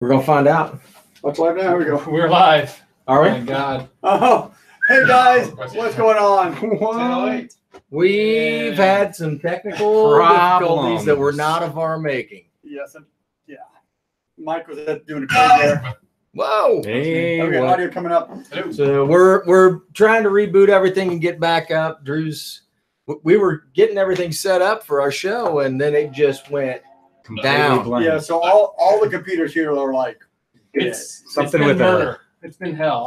We're going to find out. What's live now? Here we go. We're live. Are we? Oh, my God. Oh, hey, guys. What's going on? What? We've had some technical difficulties that were not of our making. Yes. Yeah. Mike was doing a thing there. Whoa. Hey, okay, audio coming up. So we're trying to reboot everything and get back up. We were getting everything set up for our show, and then it just went down. Yeah, so all the computers here are like it's something with murder. It's been hell.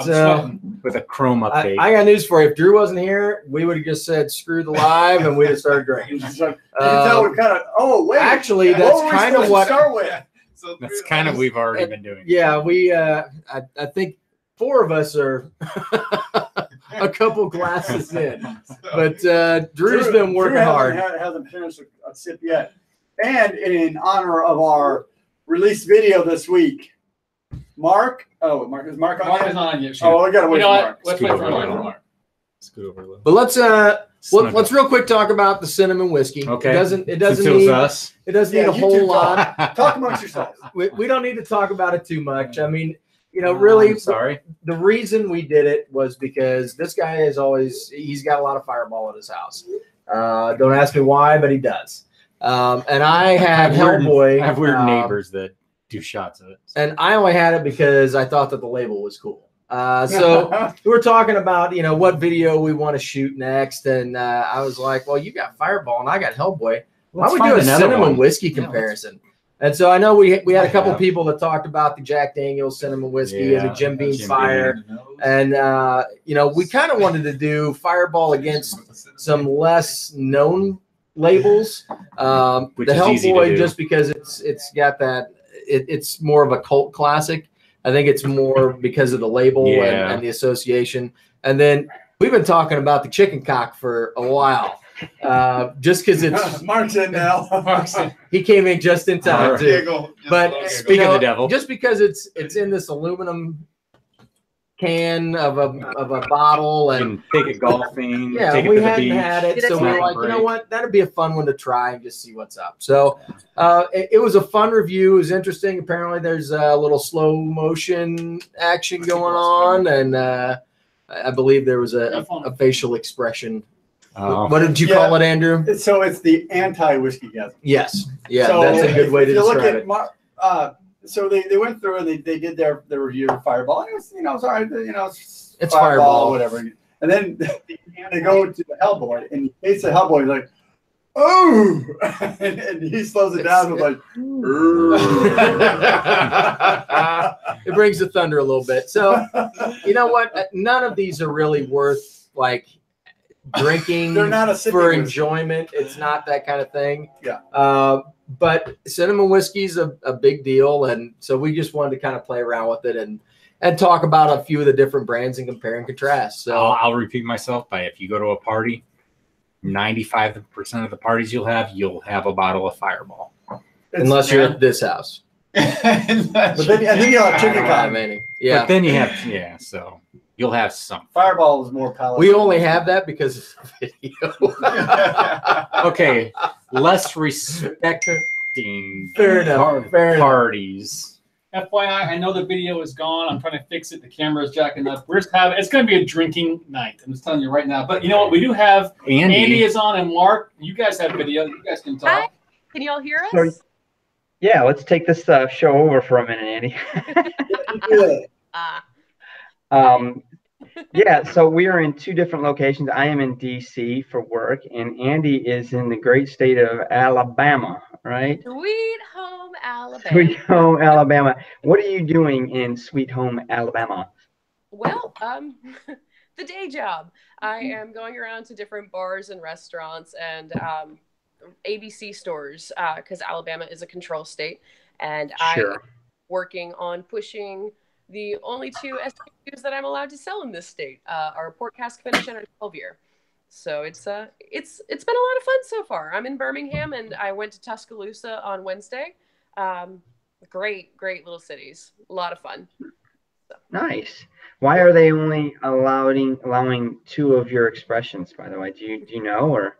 With a Chrome update. I got news for you. If Drew wasn't here, we would have just said screw the live, and we'd have started drinking. You can tell we kind of. Oh wait. Actually, that's kind of what. Start with. So that's kind of we've already been doing. Yeah, we. I think 4 of us are a couple glasses in, but Drew's been working hard. Hasn't finished a sip yet. And in honor of our release video this week, Mark. Oh, Mark is Mark on? Mark is on yet. Oh, we gotta wait for Mark. Let's wait for Mark. Scoot over a little. But let's real quick talk about the cinnamon whiskey. Okay. It doesn't need us. It doesn't need a whole lot. Talk amongst yourselves. We don't need to talk about it too much. I mean, really, I'm sorry. The reason we did it was because this guy he's got a lot of Fireball at his house. Don't ask me why, but he does. And I had Hellboy. I have weird neighbors that do shots of it. And I only had it because I thought that the label was cool. So we were talking about, what video we want to shoot next. And I was like, well, you got Fireball and I got Hellboy. Why don't we do a cinnamon whiskey comparison? And so I know we had a couple people that talked about the Jack Daniel's cinnamon whiskey and the Jim Beam Fire. And, we kind of wanted to do Fireball against some less known labels. The Hellboy, just because it's got that, it's more of a cult classic. I think it's more because of the label and the association. And then we've been talking about the chicken cock for a while. Just because it's Mark's in now. He came in just in time too. But speaking of the devil, just because it's in this aluminum can of a bottle and take it golfing. Yeah, take we it to hadn't the beach, had it, so we were like, you know what, that'd be a fun one to try and just see what's up. So it was a fun review. It was interesting. Apparently, there's a little slow motion action going on, and I believe there was a facial expression. What did you call it, Andrew? So it's the anti-whiskey gasm. Yes. Yeah, so that's a good way to describe it. So they went through and they did their review of Fireball. And it was, it's all right, it's Fireball, whatever. And then they go to the Hellboy, and he hates the Hellboy. He's like, oh, and he slows it down and like, it brings the thunder a little bit. So you know what? None of these are really worth like drinking for enjoyment. It's not that kind of thing. Yeah. But cinnamon whiskey is a big deal, and so we just wanted to kind of play around with it and talk about a few of the different brands and compare and contrast. So I'll repeat myself by if you go to a party, 95% of the parties you'll have a bottle of Fireball, unless you're at this house. But then you have chicken cock. Yeah. But then you have so you'll have some. Fireball is more palatable. We only have that because of the video. Okay, less respecting fair enough. Parties. FYI, I know the video is gone. I'm trying to fix it. The camera is jacking up. We're just it's going to be a drinking night. I'm just telling you right now. But you know what? We do have Andy is on and Mark. You guys have video. You guys can talk. Hi. Can you all hear us? So, yeah, let's take this show over for a minute, Andy. Yeah, so we are in 2 different locations. I am in D.C. for work, and Andy is in the great state of Alabama, right? Sweet home Alabama. Sweet home Alabama. What are you doing in Sweet home Alabama? Well, the day job. I am going around to different bars and restaurants and ABC stores because Alabama is a control state, and I'm working on pushing the only 2 SKUs that I'm allowed to sell in this state are a port cask finish and a 12-year. So it's been a lot of fun so far. I'm in Birmingham and I went to Tuscaloosa on Wednesday. Great little cities. A lot of fun. So. Nice. Why are they only allowing 2 of your expressions, by the way? Do you know or?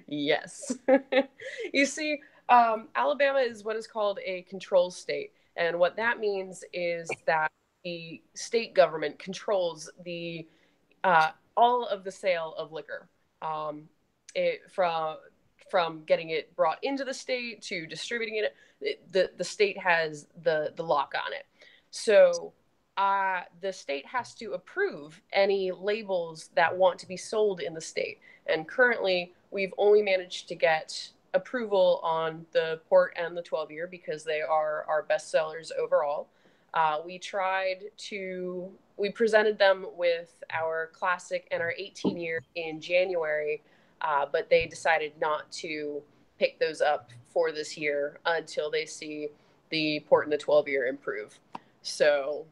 Yes. You see, Alabama is what is called a control state. And what that means is that the state government controls the all of the sale of liquor, from getting it brought into the state to distributing it. The state has the lock on it. So the state has to approve any labels that want to be sold in the state. And currently, we've only managed to get approval on the port and the 12-year because they are our best sellers overall. We presented them with our classic and our 18-year in January, but they decided not to pick those up for this year until they see the port and the 12-year improve. So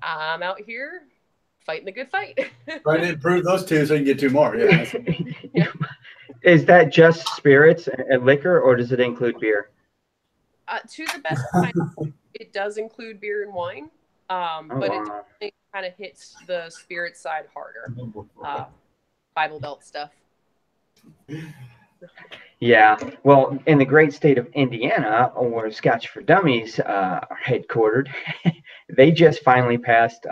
I'm out here fighting the good fight. Trying to improve those two so you can get two more. Yeah. Yeah. Is that just spirits and liquor, or does it include beer? To the best of my knowledge, it does include beer and wine, but it kind of hits the spirit side harder. Bible Belt stuff. Yeah. Well, in the great state of Indiana, where Scotch for Dummies are headquartered, they just finally passed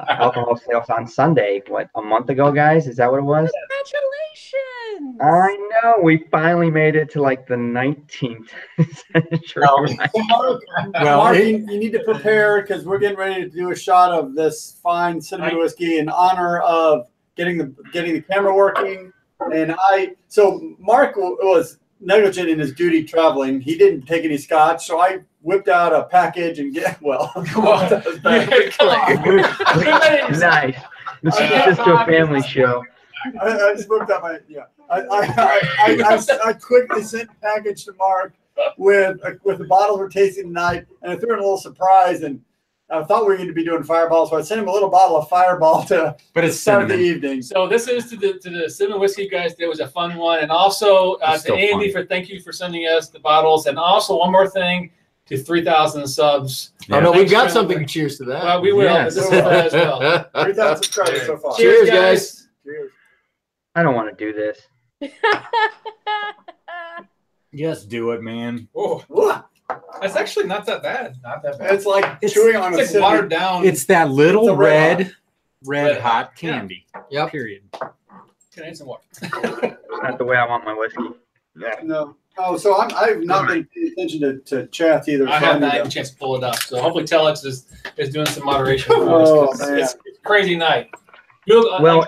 alcohol sales on Sunday. What, a month ago, guys? Is that what it was? Congratulations! I know. We finally made it to like the 19th century. Mark, you need to prepare because we're getting ready to do a shot of this fine cinnamon whiskey in honor of getting the camera working. And so Mark was negligent in his duty traveling. He didn't take any scotch, so I whipped out a package and nice. This is just a family show. I just whipped out I quickly sent a package to Mark with the bottle we're tasting tonight, and I threw in a little surprise, and I thought we were going to be doing Fireball, so I sent him a little bottle of Fireball to start the evening. So this is to the cinnamon whiskey guys. It was a fun one, and also to Andy thank you for sending us the bottles, and also one more thing to 3,000 subs. Yeah. Oh no, we've got something to cheers to that. Well, we will. Yes. This is as well. 3,000 subscribers so far. Cheers, guys. Cheers. I don't want to do this. Just do it, man. Oh, that's actually not that bad. Not that bad. It's like chewing on it's like watered down. It's that little red hot candy. Yeah. Yep. Period. Can I need some water? Not the way I want my whiskey. Yeah. No. Oh, so I've not been paying attention to chat either. I have not had a chance to pull it up. So hopefully Telex is doing some moderation for us. It's a crazy night. Google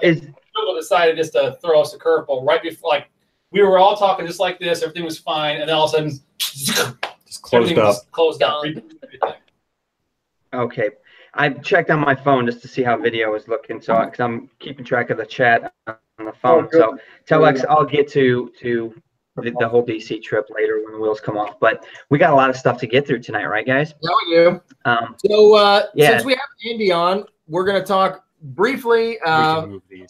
decided just to throw us a curveball right before, like, we were all talking just like this. Everything was fine. And then all of a sudden, just closed up. Closed up. Okay. I checked on my phone just to see how video is looking. So, because I'm keeping track of the chat on the phone. So, Telex, I'll get to the whole DC trip later when the wheels come off. But we got a lot of stuff to get through tonight, right, guys? Yeah, we do. Since we have Andy on, we're going to talk briefly.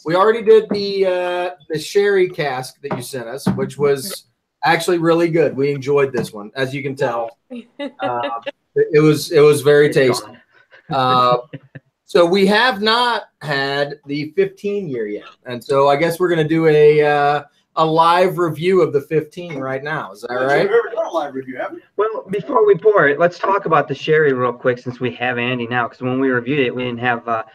We already did the sherry cask that you sent us, which was actually really good. We enjoyed this one, as you can tell. It was very tasty. So we have not had the 15-year yet, and so I guess we're going to do a live review of the 15 right now. Is that right? We've ever done a live review, haven't we? Well, before we pour it, let's talk about the sherry real quick, since we have Andy now. Because when we reviewed it, we didn't have her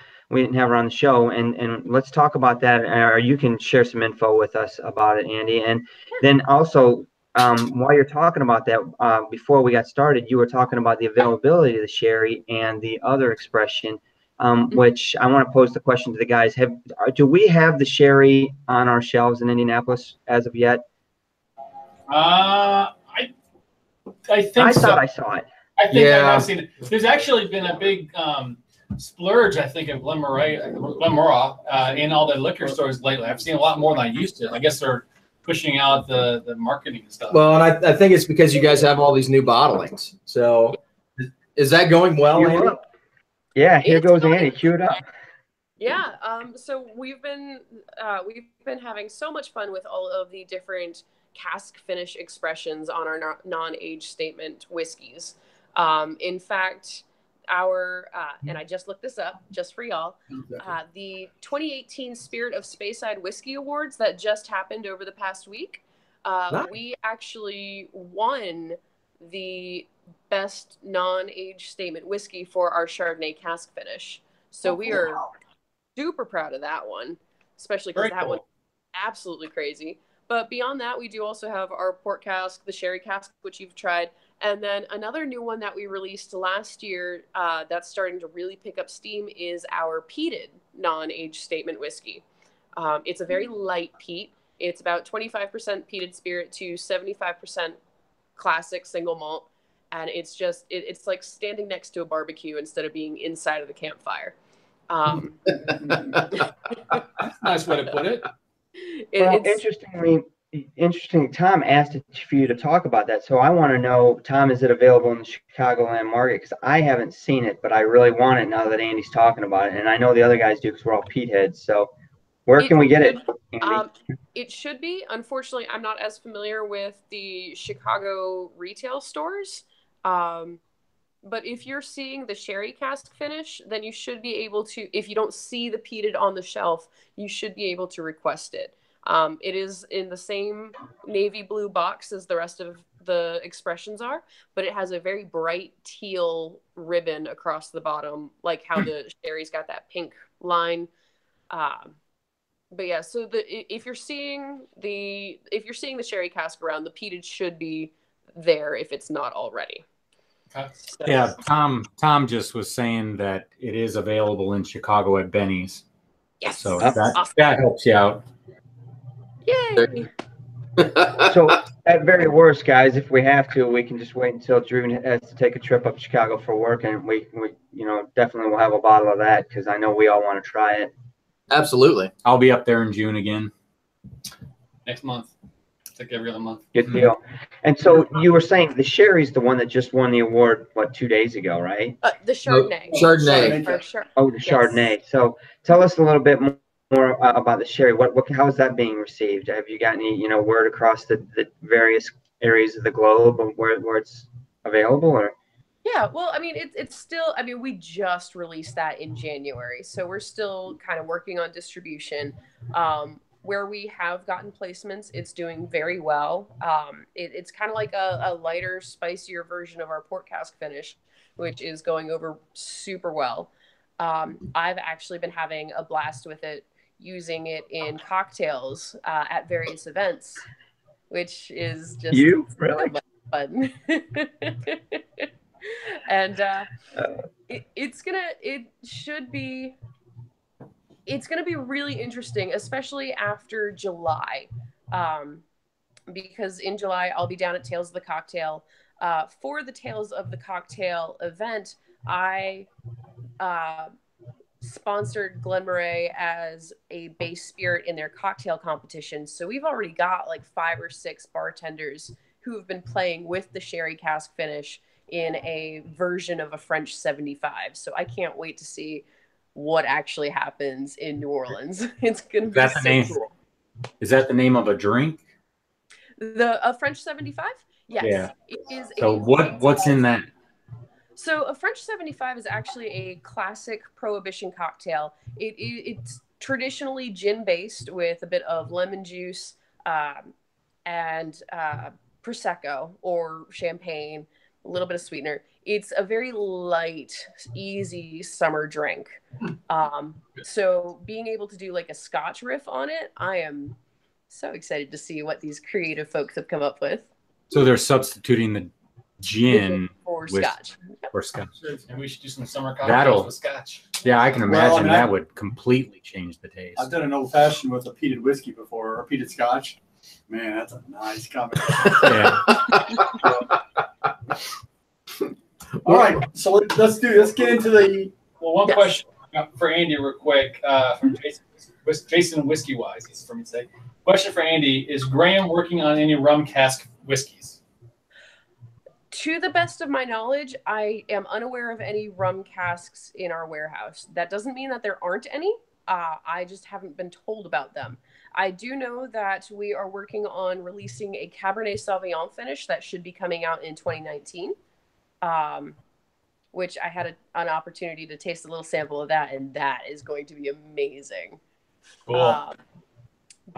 on the show, and let's talk about that. Or you can share some info with us about it, Andy. And then also, while you're talking about that, before we got started, you were talking about the availability of the sherry and the other expression. Which I want to pose the question to the guys. Do we have the sherry on our shelves in Indianapolis as of yet? I think I so. thought I saw it. I think I have seen it. There's actually been a big splurge, I think, of Glen Moray in all the liquor stores lately. I've seen a lot more than I used to. I guess they're pushing out the marketing and stuff. Well, and I think it's because you guys have all these new bottlings. So is that going well, Andy? Yeah, here goes Andy. Cue it up. Yeah. So we've been having so much fun with all of the different cask finish expressions on our non-age statement whiskeys. In fact, and I just looked this up just for y'all, the 2018 Spirit of Speyside Whiskey Awards that just happened over the past week. Nice. We actually won the best non-age statement whiskey for our Chardonnay cask finish. So we are super proud of that one, especially because that one's absolutely crazy. But beyond that, we do also have our port cask, the sherry cask, which you've tried. And then another new one that we released last year that's starting to really pick up steam is our peated non-age statement whiskey. It's a very light peat. It's about 25% peated spirit to 75% classic single malt. And it's just, it's like standing next to a barbecue instead of being inside of the campfire. Nice way to put it. Well, interesting. Tom asked for you to talk about that. So I want to know, Tom, is it available in the Chicagoland market? Because I haven't seen it, but I really want it now that Andy's talking about it. And I know the other guys do because we're all Pete heads. So where can we get it, Andy? It should be. Unfortunately, I'm not as familiar with the Chicago retail stores. But if you're seeing the sherry cask finish, then you should be able to, if you don't see the peated on the shelf, you should be able to request it. It is in the same navy blue box as the rest of the expressions are, but it has a very bright teal ribbon across the bottom, like how the sherry's got that pink line. But yeah, so if you're seeing the sherry cask around, the peated should be there if it's not already. So, yeah, Tom just was saying that it is available in Chicago at Benny's. Yes. So Awesome. that helps you out. Yay! So at very worst, guys, if we have to, we can just wait until Drew has to take a trip up to Chicago for work, and we definitely will have a bottle of that because I know we all want to try it. Absolutely. I'll be up there in June again. Next month. It's like every other month. Good deal. And so you were saying the sherry's the one that just won the award, 2 days ago, right? The Chardonnay. Chardonnay. The Chardonnay. So tell us a little bit more about the sherry. How is that being received? Have you got any, word across the various areas of the globe of where it's available, or? Yeah, well, I mean, it's still, I mean, we just released that in January, so we're still kind of working on distribution. Where we have gotten placements, it's doing very well. It's kind of like a lighter, spicier version of our port cask finish, which is going over super well. I've actually been having a blast with it, using it in cocktails at various events, which is just really fun. And it's gonna be really interesting, especially after July, because in July I'll be down at Tales of the Cocktail. For the Tales of the Cocktail event, I sponsored Glen Moray as a base spirit in their cocktail competition. So we've already got like 5 or 6 bartenders who have been playing with the sherry cask finish in a version of a French 75. So I can't wait to see what actually happens in New Orleans. It's going to be so cool. Is that the name of a drink? A French 75? Yes. Yeah. It is. So what's in that? So a French 75 is actually a classic prohibition cocktail. It's traditionally gin-based with a bit of lemon juice and Prosecco or champagne, a little bit of sweetener. It's a very light, easy summer drink. So being able to do like a Scotch riff on it, I am so excited to see what these creative folks have come up with. So they're substituting the gin for Scotch. For Scotch. And we should do some summer cocktails with Scotch. Yeah, I can imagine that would completely change the taste. I've done an old fashioned with a peated whiskey before, or peated Scotch. Man, that's a nice combination. Yeah. All right, so let's get into the. Well, one question for Andy, real quick, from Jason Whiskey Wise. He's from say. Question for Andy: is Graham working on any rum cask whiskeys? To the best of my knowledge, I am unaware of any rum casks in our warehouse. That doesn't mean that there aren't any. I just haven't been told about them. I do know that we are working on releasing a Cabernet Sauvignon finish that should be coming out in 2019, which I had an opportunity to taste a little sample of that, and that is going to be amazing. Cool.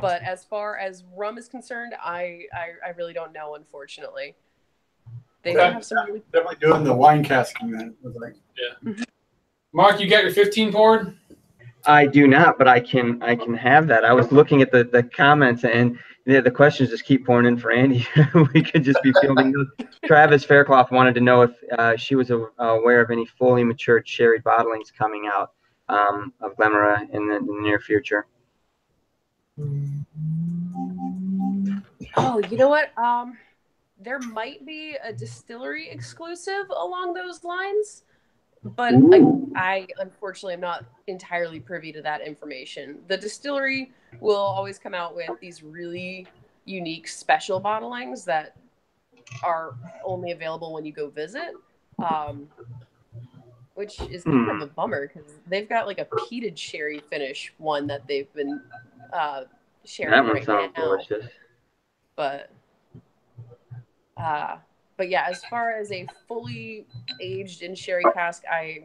But as far as rum is concerned, I really don't know, unfortunately. They do have some really definitely doing the wine casking then. Yeah. Mark, you got your 15 poured? I do not, but I can have that. I was looking at the comments, and the questions just keep pouring in for Andy. We could just be fielding those. Travis Faircloth wanted to know if she was aware of any fully matured sherry bottlings coming out of Glen Moray in the near future. Oh, you know what? There might be a distillery exclusive along those lines, but I unfortunately am not entirely privy to that information. The distillery will always come out with these really unique special bottlings that are only available when you go visit, which is kind of a bummer because they've got like a peated sherry finish one that they've been sharing right now. Delicious. But yeah, as far as a fully aged in sherry cask, I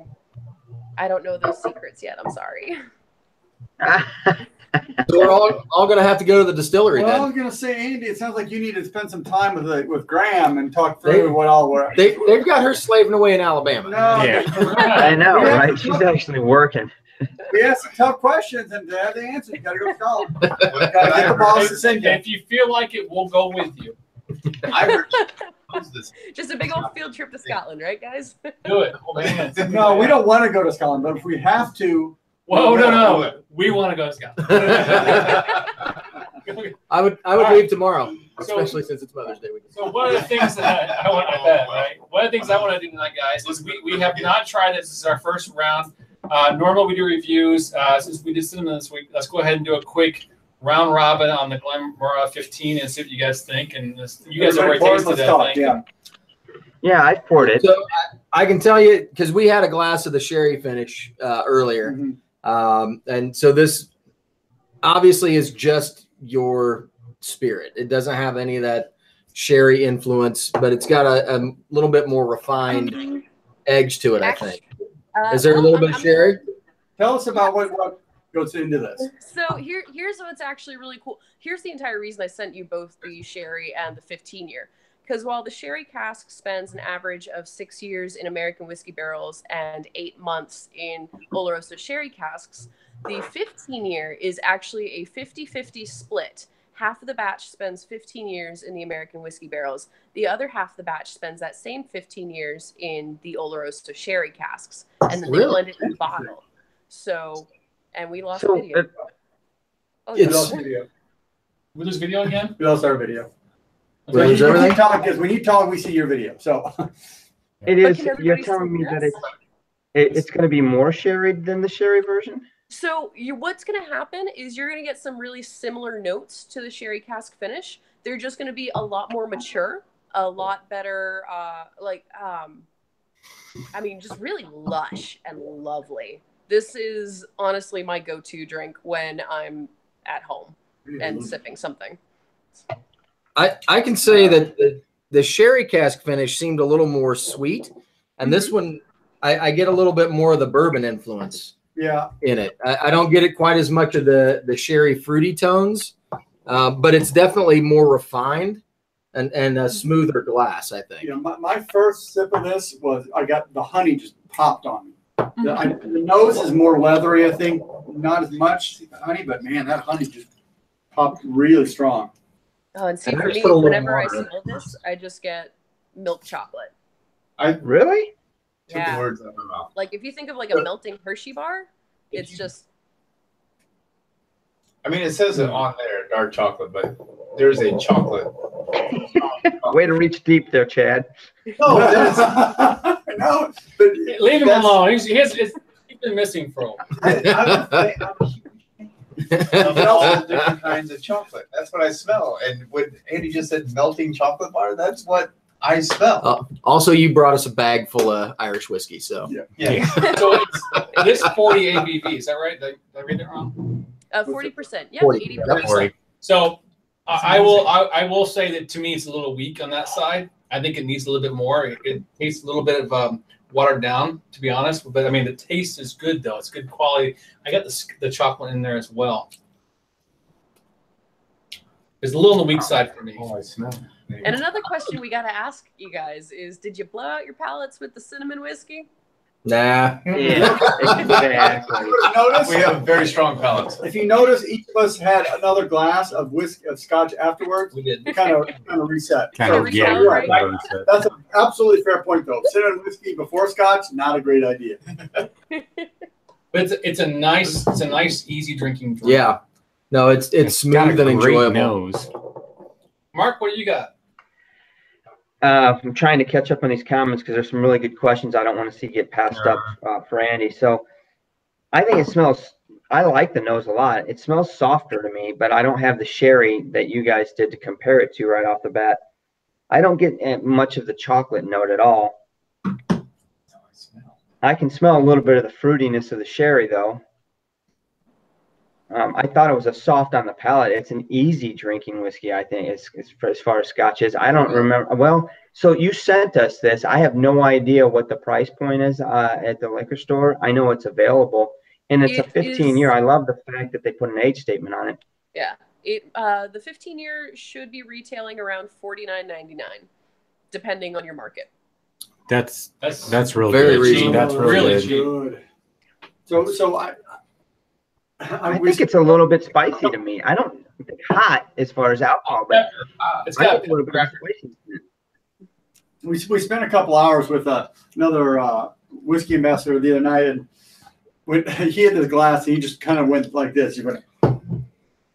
don't know those secrets yet. I'm sorry. So we're all going to have to go to the distillery. Well, then. I was going to say, Andy, it sounds like you need to spend some time with Graham and talk through what all works. They've got her slaving away in Alabama. No, yeah, I know, right? She's actually working. We asked some tough questions, and to have the answers, you got to go to Scotland. Got to get the bosses in. If you feel like it, we'll go with you. I heard. Just a big old field trip to Scotland, right, guys? Do it. No, we don't want to go to Scotland, but if we have to. Whoa, no. We want to go to Scotland. I would leave tomorrow, especially since it's Mother's Day weekend. So one of the things that I want to right? One of the things I want to do tonight, guys, is we have not tried this. This is our first round. Normally we do reviews. Since we did cinema this week, let's go ahead and do a quick round robin on the Glen Moray 15 and see what you guys think. And you guys already tasted that thing. Yeah, I poured it. So I can tell you, because we had a glass of the sherry finish earlier. And so this obviously is just your spirit. It doesn't have any of that sherry influence, but it's got a little bit more refined edge to it, I think. Is there a little bit of sherry? Tell us about what goes into this. So here's what's actually really cool. Here's the entire reason I sent you both the sherry and the 15-year. Because while the sherry cask spends an average of 6 years in American whiskey barrels and 8 months in Oloroso sherry casks, the 15-year is actually a 50-50 split. Half of the batch spends 15 years in the American whiskey barrels. The other half of the batch spends that same 15 years in the Oloroso sherry casks. And then they blend it in the bottle. So, and we lost video. We lost video. We lose video again? We lost our video. So you keep talking because when you talk, we see your video. So it is. You're telling me that it's going to be more sherried than the sherry version. So what's going to happen is you're going to get some really similar notes to the sherry cask finish. They're just going to be a lot more mature, a lot better, just really lush and lovely. This is honestly my go-to drink when I'm at home and sipping something. I can say that the sherry cask finish seemed a little more sweet, and this one I get a little bit more of the bourbon influence. In it. I don't get it quite as much of the sherry fruity tones, but it's definitely more refined and a smoother glass, I think. My first sip of this was I got the honey just popped on me. The nose is more leathery, I think, not as much honey, but man, that honey just popped really strong. Oh, and see, for me, whenever I smell this, I just get milk chocolate. Really? Yeah. Took the words out of my mouth. Like if you think of like a melting Hershey bar, it's just. I mean, it says it on there, dark chocolate, but there's a chocolate. Way to reach deep there, Chad. No, no, but leave him alone. He's been missing for all the different kinds of chocolate. That's what I smell. And when Andy just said melting chocolate bar, that's what I smell. Also, you brought us a bag full of Irish whiskey, so yeah. So it's 40 ABV. Is that right? Did I read that wrong? 40%. Yeah, 40. 80%. So I will say that to me it's a little weak on that side. I think it needs a little bit more. It tastes a little bit of watered down, to be honest. But I mean, the taste is good though. It's good quality. I got the chocolate in there as well. It's a little on the weak side for me. Oh, I smell. And another question we got to ask you guys is, did you blow out your palates with the cinnamon whiskey? Nah. Yeah, exactly. We have very strong palates. If you notice, each of us had another glass of whiskey of scotch afterwards. We did. Kind of reset. Kind of, yeah. Recalibrate. Right. That's an absolutely fair point, though. Cinnamon whiskey before scotch, not a great idea. But it's a nice easy drinking drink. Yeah. No, it's got smooth a and great enjoyable. nose. Mark, what do you got? I'm trying to catch up on these comments because there's some really good questions I don't want to see get passed up for Andy. So I think it smells, I like the nose a lot. It smells softer to me, but I don't have the sherry that you guys did to compare it to right off the bat. I don't get much of the chocolate note at all. I can smell a little bit of the fruitiness of the sherry, though. I thought it was a soft on the palate. It's an easy drinking whiskey, I think, as far as scotch is. I don't remember. Well, so you sent us this. I have no idea what the price point is at the liquor store. I know it's available, and it's a 15-year. I love the fact that they put an age statement on it. Yeah. The 15-year should be retailing around $49.99, depending on your market. That's really very good. reasonable. That's really good. So I think it's a little bit spicy to me. I don't think hot as far as alcohol, but It's got a little bit of spicy. we spent a couple hours with another whiskey ambassador the other night, and when he had this glass, and he just kind of went like this. He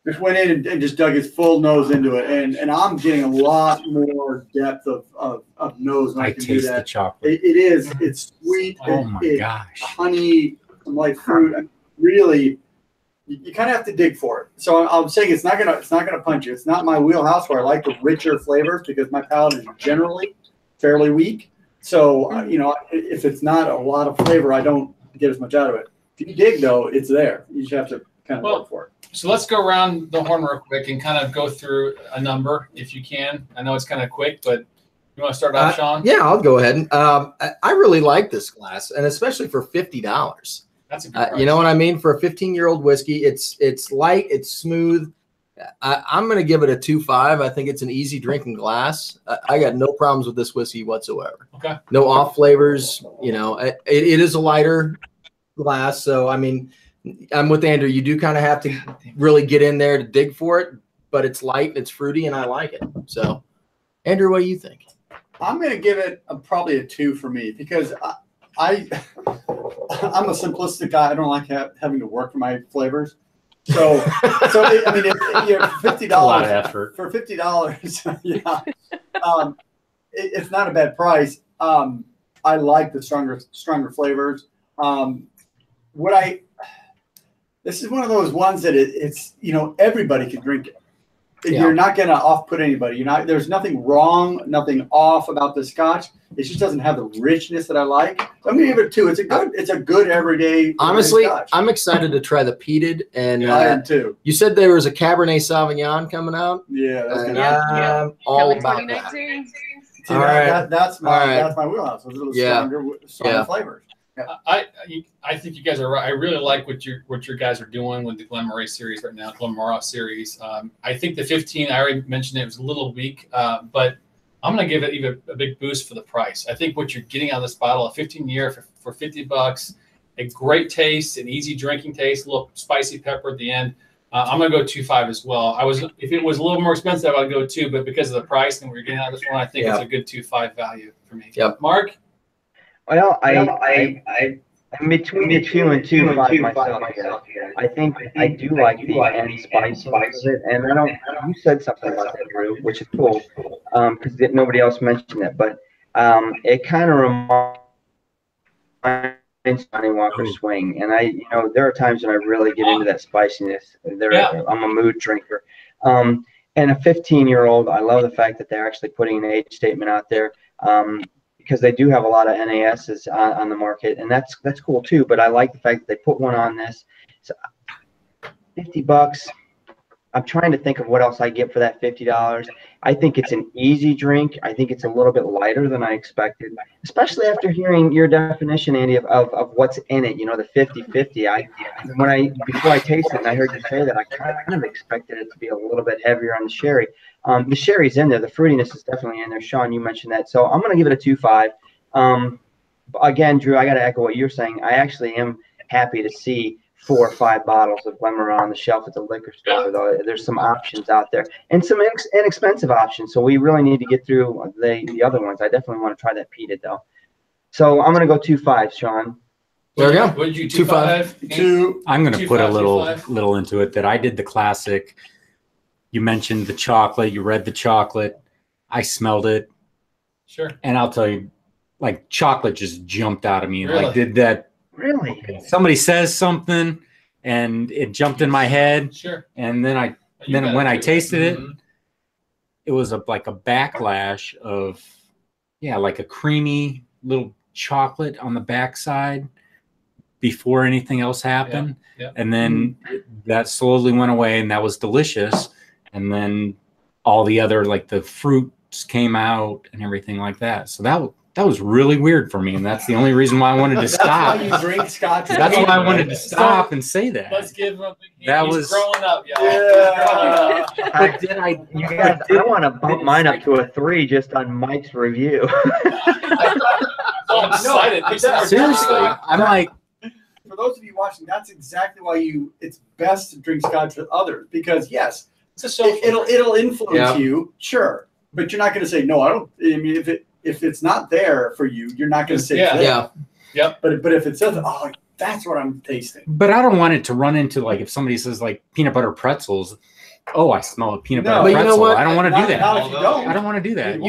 just went in and just dug his full nose into it, and I'm getting a lot more depth of nose when I can do taste that. the chocolate. It's sweet. Oh my gosh. Honey, some light fruit. I mean, really. You kind of have to dig for it. So I'm saying it's not gonna punch you. It's not my wheelhouse where I like the richer flavors because my palate is generally fairly weak. So if it's not a lot of flavor, I don't get as much out of it. If you dig though, it's there. You just have to kind of work for it. So let's go around the horn real quick and kind of go through a number if you can. I know it's kind of quick, but you want to start off, Sean? Yeah, I'll go ahead. I really like this glass, and especially for $50. That's a good price. You know what I mean? For a 15-year-old whiskey, it's light, it's smooth. I'm going to give it a 2.5. I think it's an easy drinking glass. I got no problems with this whiskey whatsoever. Okay. No off flavors. It is a lighter glass, so I mean, I'm with Andrew. You do kind of have to really get in there to dig for it, but it's light and it's fruity, and I like it. So, Andrew, what do you think? I'm going to give it probably a 2 for me because I'm a simplistic guy. I don't like having to work for my flavors. So I mean, $50 a lot of effort. For $50, yeah, it's not a bad price. I like the stronger flavors. This is one of those ones that it's everybody can drink it. Yeah. You're not going to off-put anybody. There's nothing wrong, nothing off about the scotch. It just doesn't have the richness that I like. So I'm going to give it a 2. It's a good everyday. Honestly, scotch. I'm excited to try the Peated. And I am too. You said there was a Cabernet Sauvignon coming out. Yeah, that's And gonna I'm all Coming about that. 2019. See, All right. that's my wheelhouse. A little stronger flavors. I think you guys are right. I really like what your guys are doing with the Glen Moray series right now, Glen Moray series. I think the 15, I already mentioned it was a little weak, but I'm going to give it even a big boost for the price. I think what you're getting out of this bottle, a 15-year for $50, a great taste, an easy drinking taste, a little spicy pepper at the end. I'm going to go 2.5 as well. If it was a little more expensive, I'd go 2, but because of the price and what you're getting out of this one, I think it's a good 2.5 value for me. Yep. Mark? Well, I'm between the 2 and 2.5 myself here. I think I do like the end spice of it, and I don't. You said something about that, Drew, which is cool, because nobody else mentioned it. But it kind of reminds Johnny Walker Swing, and there are times when I really get into that spiciness. I'm a mood drinker. And a 15-year-old, I love the fact that they're actually putting an age statement out there. Because they do have a lot of NASs on the market, and that's cool too. But I like the fact that they put one on this. So $50. I'm trying to think of what else I get for that $50. I think it's an easy drink. I think it's a little bit lighter than I expected, especially after hearing your definition, Andy, of what's in it. You know, the 50-50. Before I tasted it, and I heard you say that, I kind of expected it to be a little bit heavier on the sherry. The sherry's in there. The fruitiness is definitely in there. Sean, you mentioned that, so I'm going to give it a 2.5. Again, Drew, I got to echo what you're saying. I actually am happy to see 4 or 5 bottles of Glen Moray on the shelf at the liquor store. Though there's some options out there and some inexpensive options. So we really need to get through the other ones. I definitely want to try that Peated though. So I'm going to go 2.5, Sean. There we go. What did you 2.5? I'm going to put a little into it that I did the classic. You mentioned the chocolate. You read the chocolate. I smelled it. Sure. And I'll tell you, like, chocolate just jumped out of me. Really? Like, did that. Really? Somebody says something, and it jumped in my head. Sure. And then when I tasted it, it was like a backlash of, like a creamy little chocolate on the backside before anything else happened. Yeah. And then that slowly went away, and that was delicious. And then all the other, like the fruits came out and everything like that. So that was really weird for me, and that's the only reason why I wanted to stop. That's why you drink Scotch. That's why I wanted to stop and say that. Let's give him. He's growing up, y'all. Yeah. But you guys, I want to bump mine up to a 3 just on Mike's review. I'm excited. Seriously, I'm like. For those of you watching, that's exactly why it's best to drink Scotch with others, because yes, it'll influence you, sure, but you're not going to say no. I don't. I mean, if it's not there for you, you're not going to say Yep. But if it says, oh, that's what I'm tasting. But I don't want it to run into, like, if somebody says like peanut butter pretzels. Oh, I smell a peanut butter pretzel. You know what? I don't want to do that. Not if you don't. I don't want to do that.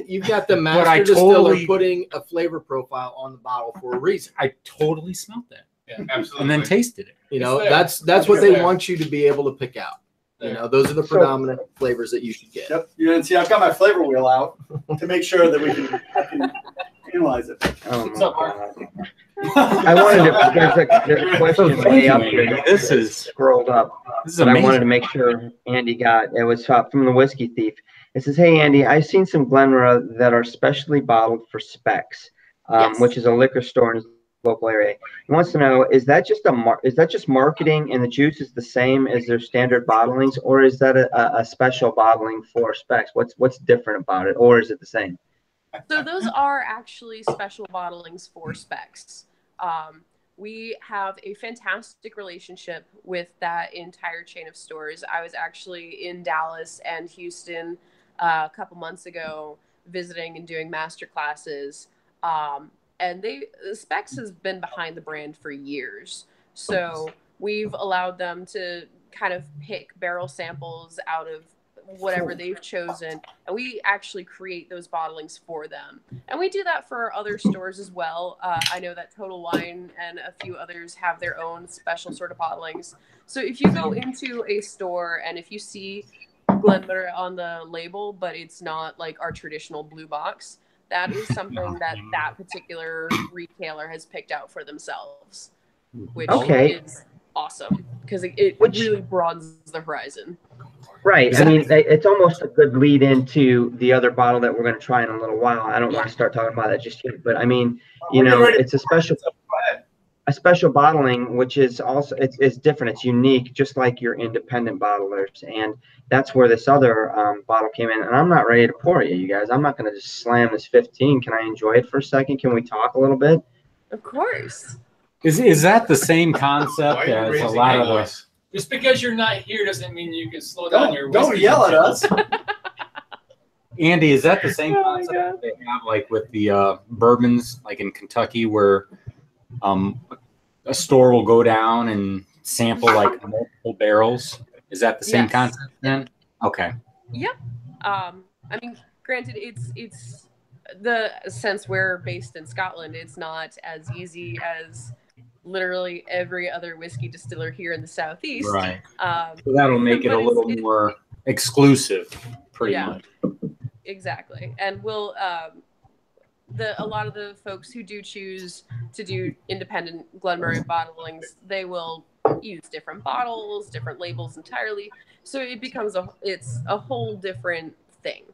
You've got the master distiller putting a flavor profile on the bottle for a reason. I totally smelled that. Yeah, absolutely. And then tasted it. You know, that's what they want you to be able to pick out. You know, those are the predominant flavors that you should get. Yep. You know, see, I've got my flavor wheel out to make sure that I can analyze it. Oh, my God. I wanted to. There's a question way up here. This is scrolled up. This is amazing. I wanted to make sure Andy got. It was from the Whiskey Thief. It says, "Hey Andy, I've seen some Glen Moray that are specially bottled for Specs, which is a liquor store in his local area. He wants to know: is that just marketing, and the juice is the same as their standard bottlings, or is that a special bottling for Specs? What's different about it, or is it the same?" So those are actually special bottlings for Specs. We have a fantastic relationship with that entire chain of stores. I was actually in Dallas and Houston a couple months ago visiting and doing master classes. And Specs has been behind the brand for years. So we've allowed them to kind of pick barrel samples out of whatever they've chosen, and we actually create those bottlings for them. And we do that for other stores as well. I know that Total Wine and a few others have their own special sort of bottlings. So if you go into a store and if you see Glen Moray on the label, but it's not like our traditional blue box, that is something that particular retailer has picked out for themselves, which is awesome because it really broadens the horizon. Right. I mean, it's almost a good lead into the other bottle that we're going to try in a little while. I don't want to start talking about that just yet, but I mean, you know, it's a special bottling, which is also it's different. It's unique, just like your independent bottlers, and that's where this other bottle came in. And I'm not ready to pour it yet, you guys. I'm not going to just slam this 15. Can I enjoy it for a second? Can we talk a little bit? Of course. Is that the same concept as a lot of us? Just because you're not here doesn't mean you can slow down your whiskey. Don't yell at us. Andy, is that the same concept that they have, like with the bourbons, like in Kentucky, where a store will go down and sample like multiple barrels? Is that the same concept then? Okay. Yep. I mean, granted, it's the since we're based in Scotland, it's not as easy as literally every other whiskey distiller here in the Southeast. Right. So that'll make it a little more exclusive, pretty much. Exactly. And we'll a lot of the folks who do choose to do independent Glen Moray bottlings, they will use different bottles, different labels entirely. So it becomes it's a whole different thing.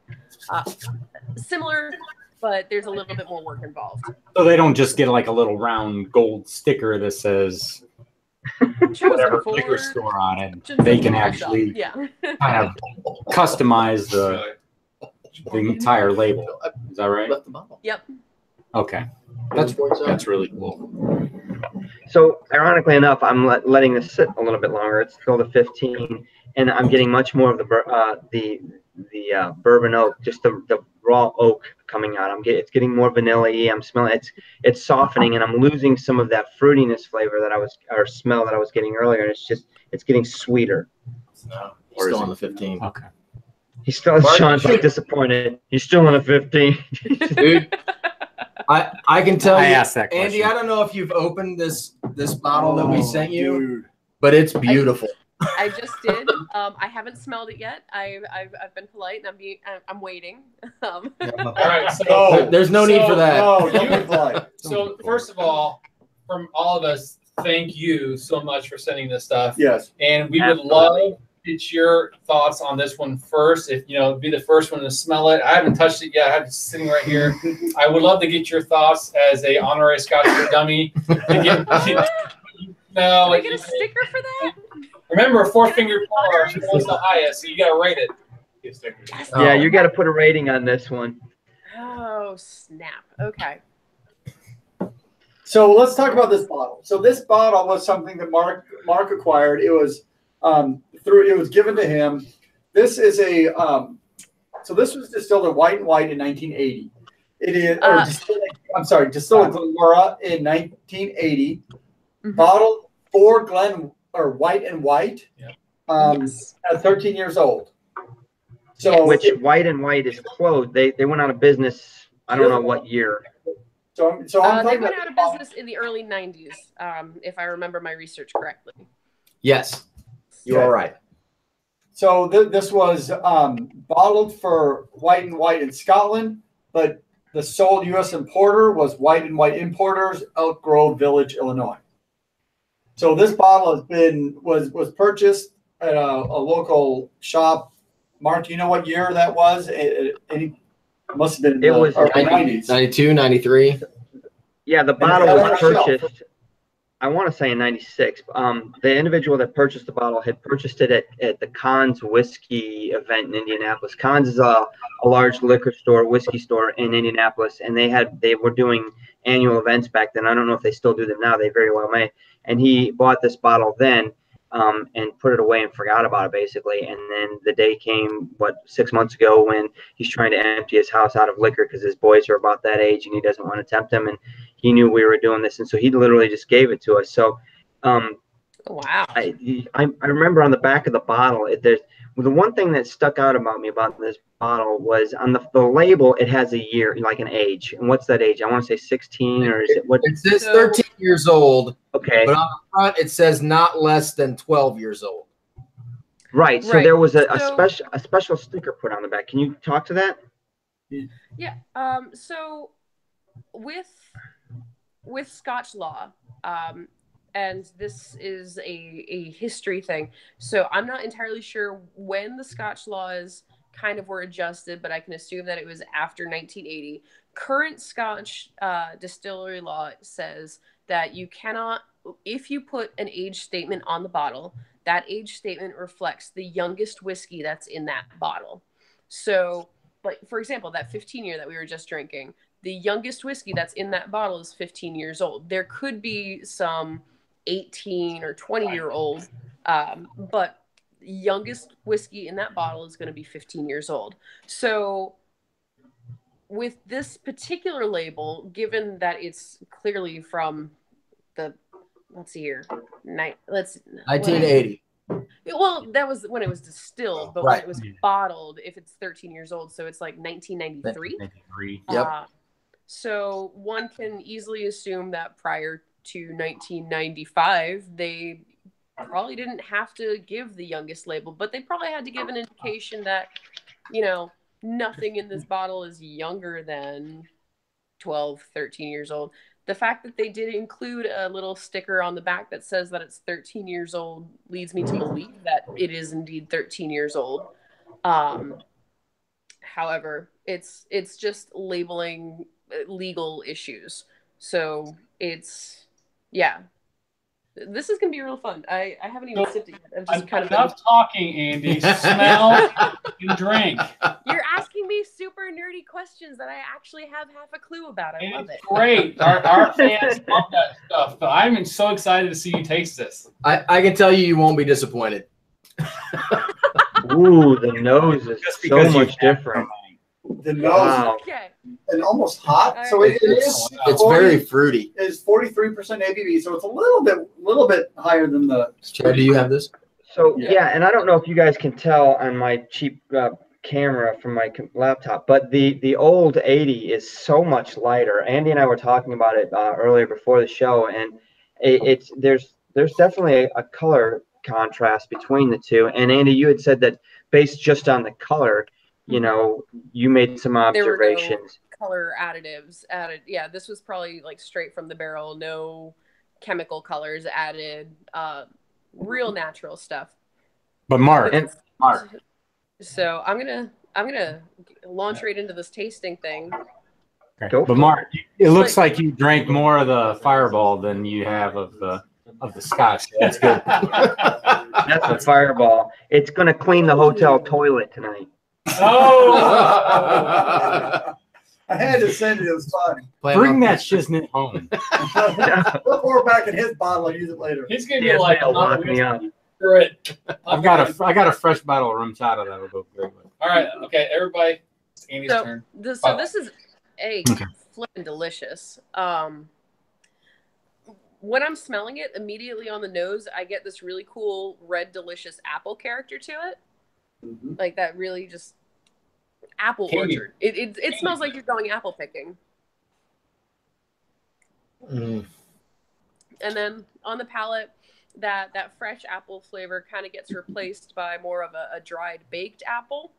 Similar, but there's a little bit more work involved. So they don't just get like a little round gold sticker that says whatever liquor store on it. They can actually kind of customize the entire label. Is that right? Yep. Okay. That's really cool. So ironically enough, I'm letting this sit a little bit longer. It's still the 15, and I'm getting much more of the bourbon oak, just the raw oak coming out. It's getting more vanilla-y. I'm smelling it's softening, and I'm losing some of that fruitiness flavor or smell that I was getting earlier. And it's getting sweeter. No, he's still on the 15. Okay. He's still Sean's like disappointed. He's still on the 15. Dude, I can tell you, asked that question. Andy. I don't know if you've opened this bottle that we sent you, but it's beautiful. I just did. I haven't smelled it yet. I've been polite and I'm waiting. All right, so there's no need for that. No, don't be polite. So first of all, from all of us, thank you so much for sending this stuff. Yes. And we would love to get your thoughts on this one first. If be the first one to smell it. I haven't touched it yet. I have it sitting right here. I would love to get your thoughts as a honorary Scotch dummy. No, I get a sticker for that. Remember, a 4-finger pour is the highest, so you got to rate it. Yeah, you got to put a rating on this one. Oh, snap. Okay. So let's talk about this bottle. So this bottle was something that Mark acquired. It was it was given to him. This is so this was distilled at White and White in 1980. It is distilled at Glen Moray in 1980. Bottled for White and White at 13 years old. So which White and White is closed. They went out of business. I don't know what year. So they went out of business in the early 90s, if I remember my research correctly. Yes, you are right. So this was bottled for White and White in Scotland, but the sole U.S. importer was White and White Importers, Elk Grove Village, Illinois. So this bottle was purchased at a local shop. Mark, do you know what year that was? It must have been it was 90s. 92, 93. Yeah, the bottle was purchased, I want to say in 96. The individual that purchased the bottle had purchased it at the Conn's whiskey event in Indianapolis. Conn's is a large liquor store, whiskey store in Indianapolis, and they were doing annual events back then. I don't know if they still do them now. They very well may. And he bought this bottle then and put it away and forgot about it, basically. And then the day came, 6 months ago, when he's trying to empty his house out of liquor because his boys are about that age and he doesn't want to tempt them. And he knew we were doing this. And so he literally just gave it to us. So wow. I remember on the back of the bottle, the one thing that stuck out about me about this bottle was on the label, it has a year, like an age. And what's that age? I want to say 16, or is it what? It says 13 years old. Okay. But on the front, it says not less than 12 years old. Right. So there was a special sticker put on the back. Can you talk to that? Yeah. So with Scotch law, and this is a history thing. So I'm not entirely sure when the Scotch laws kind of were adjusted, but I can assume that it was after 1980. Current Scotch distillery law says that you cannot, if you put an age statement on the bottle, that age statement reflects the youngest whiskey that's in that bottle. So, like, for example, that 15 year that we were just drinking, the youngest whiskey that's in that bottle is 15 years old. There could be some 18 or 20-year-old, but youngest whiskey in that bottle is going to be 15 years old. So with this particular label, given that it's clearly from the, let's see here, 1980. Well, that was when it was distilled, but when it was bottled, if it's 13 years old, so it's like 1993. 1993. Yep. So one can easily assume that prior to 1995, they probably didn't have to give the youngest label, but they probably had to give an indication that, nothing in this bottle is younger than 12, 13 years old. The fact that they did include a little sticker on the back that says that it's 13 years old leads me to believe that it is indeed 13 years old. However, it's just labeling legal issues. So it's, yeah. This is gonna be real fun. I haven't even sipped it yet. I'm just kind of enough talking, Andy. Smell and drink. You're asking me super nerdy questions that I actually have half a clue about. I love it. Great. Our fans love that stuff. But I'm so excited to see you taste this. I can tell you won't be disappointed. Ooh, the nose is so much different. The nose and almost hot. So it's very fruity. It's 43% ABV, so it's a little bit higher than the. Chad, do you have this? So yeah, and I don't know if you guys can tell on my cheap camera from my laptop, but the old 80 is so much lighter. Andy and I were talking about it earlier before the show, and there's definitely a color contrast between the two. And Andy, you had said that based just on the color, you know, you made some observations. There were no color additives added. Yeah, this was probably like straight from the barrel, no chemical colors added, real natural stuff. But Mark. So I'm gonna launch right into this tasting thing. Okay. But Mark, it looks like you drank more of the Fireball than you have of the Scotch. That's good. That's a Fireball. It's gonna clean the hotel toilet tonight. Oh! I had to send it. It was fun. Bring that shiznit home. We'll pour back in his bottle. I'll use it later. He's gonna be like, lock me up. I got a fresh bottle of rum chata that'll go great with. All right, okay, everybody. It's Andy's turn. This is flipping delicious. When I'm smelling it, immediately on the nose, I get this really cool red delicious apple character to it. Mm-hmm. Like that really just apple orchard. It smells like you're going apple picking. And then on the palate, that fresh apple flavor kind of gets replaced by more of a dried baked apple,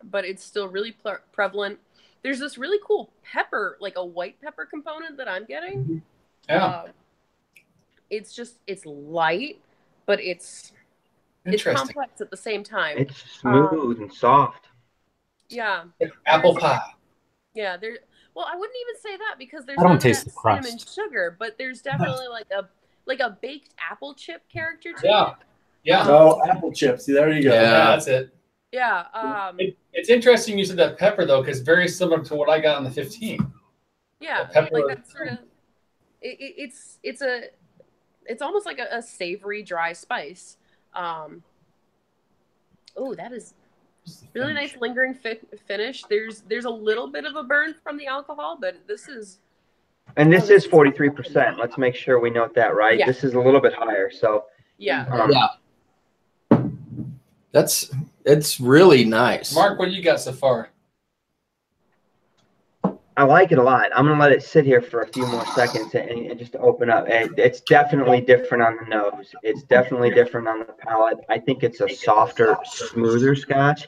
but it's still really prevalent. There's this really cool pepper, like a white pepper component that I'm getting. Yeah. It's light, but it's complex at the same time. It's smooth and soft. Yeah. Apple pie. Yeah, well, I wouldn't even say that because there's I don't taste the crust. Cinnamon sugar, but there's definitely like a baked apple chip character to it. Yeah. Oh, apple chips. See, there you go. Yeah, that's it. Yeah. It's interesting you said that pepper though, because very similar to what I got on the 15. Yeah, like that sort of. It's almost like a savory dry spice. Oh, that is really nice lingering finish. There's a little bit of a burn from the alcohol, but this is. And this is 43%. Let's make sure we note that, right? Yeah. This is a little bit higher. So yeah. It's really nice. Mark, what do you got so far? I like it a lot. I'm going to let it sit here for a few more seconds and just open up. It's definitely different on the nose. It's definitely different on the palate. I think it's a softer, smoother Scotch.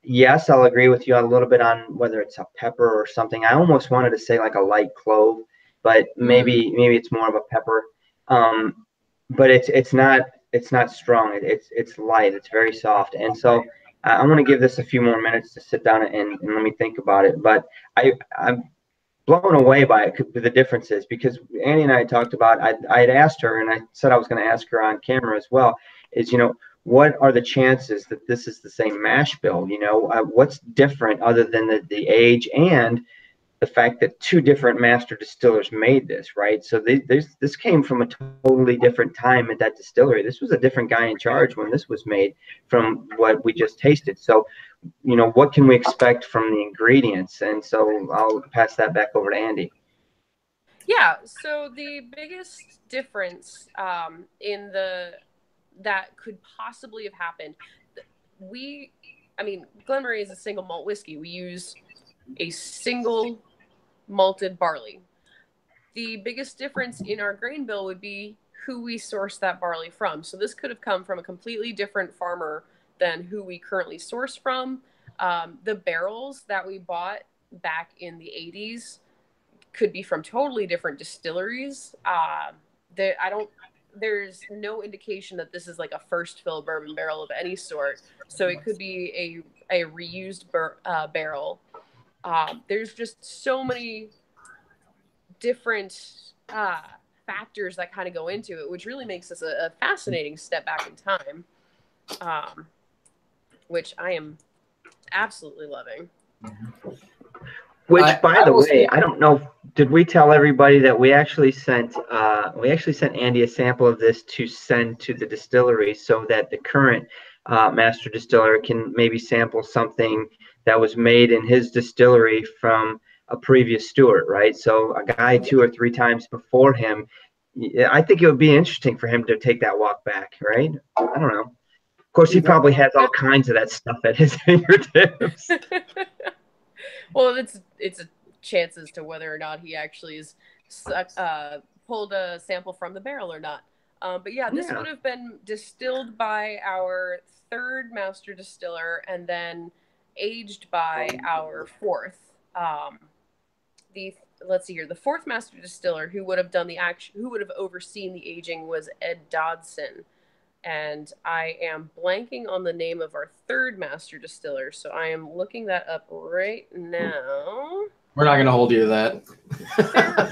Yes, I'll agree with you a little bit on whether it's a pepper or something. I almost wanted to say like a light clove, but maybe it's more of a pepper. But it's not strong. It's light. It's very soft. And so I'm going to give this a few more minutes to sit down and let me think about it. But I'm blown away by it, the differences, because Annie and I talked about, I'd asked her, and I said I was going to ask her on camera as well, is, what are the chances that this is the same mash bill? What's different other than the age and the fact that two different master distillers made this, right? So this came from a totally different time at that distillery. This was a different guy in charge when this was made from what we just tasted. So, what can we expect from the ingredients? And so I'll pass that back over to Andy. Yeah, so the biggest difference that could possibly have happened, Glen Moray is a single malt whiskey. We use a single malted barley. The biggest difference in our grain bill would be who we source that barley from. So this could have come from a completely different farmer than who we currently source from. The barrels that we bought back in the 80s could be from totally different distilleries. There's no indication that this is like a first fill bourbon barrel of any sort. So it could be a reused barrel. There's just so many different factors that kind of go into it, which really makes this a fascinating step back in time, which I am absolutely loving. Which, by the way, I don't know. Did we tell everybody that we actually sent Andy a sample of this to send to the distillery so that the current master distiller can maybe sample something that was made in his distillery from a previous steward, right? So a guy 2 or 3 times before him. I think it would be interesting for him to take that walk back, right? I don't know. Of course, he probably has all kinds of that stuff at his fingertips. Well, it's a chance as to whether or not he actually is pulled a sample from the barrel or not. But yeah, this would have been distilled by our 3rd master distiller and then aged by our 4th. Let's see here. The 4th master distiller who would have done who would have overseen the aging was Ed Dodson. And I am blanking on the name of our 3rd master distiller, so I am looking that up right now. We're not going to hold you to that.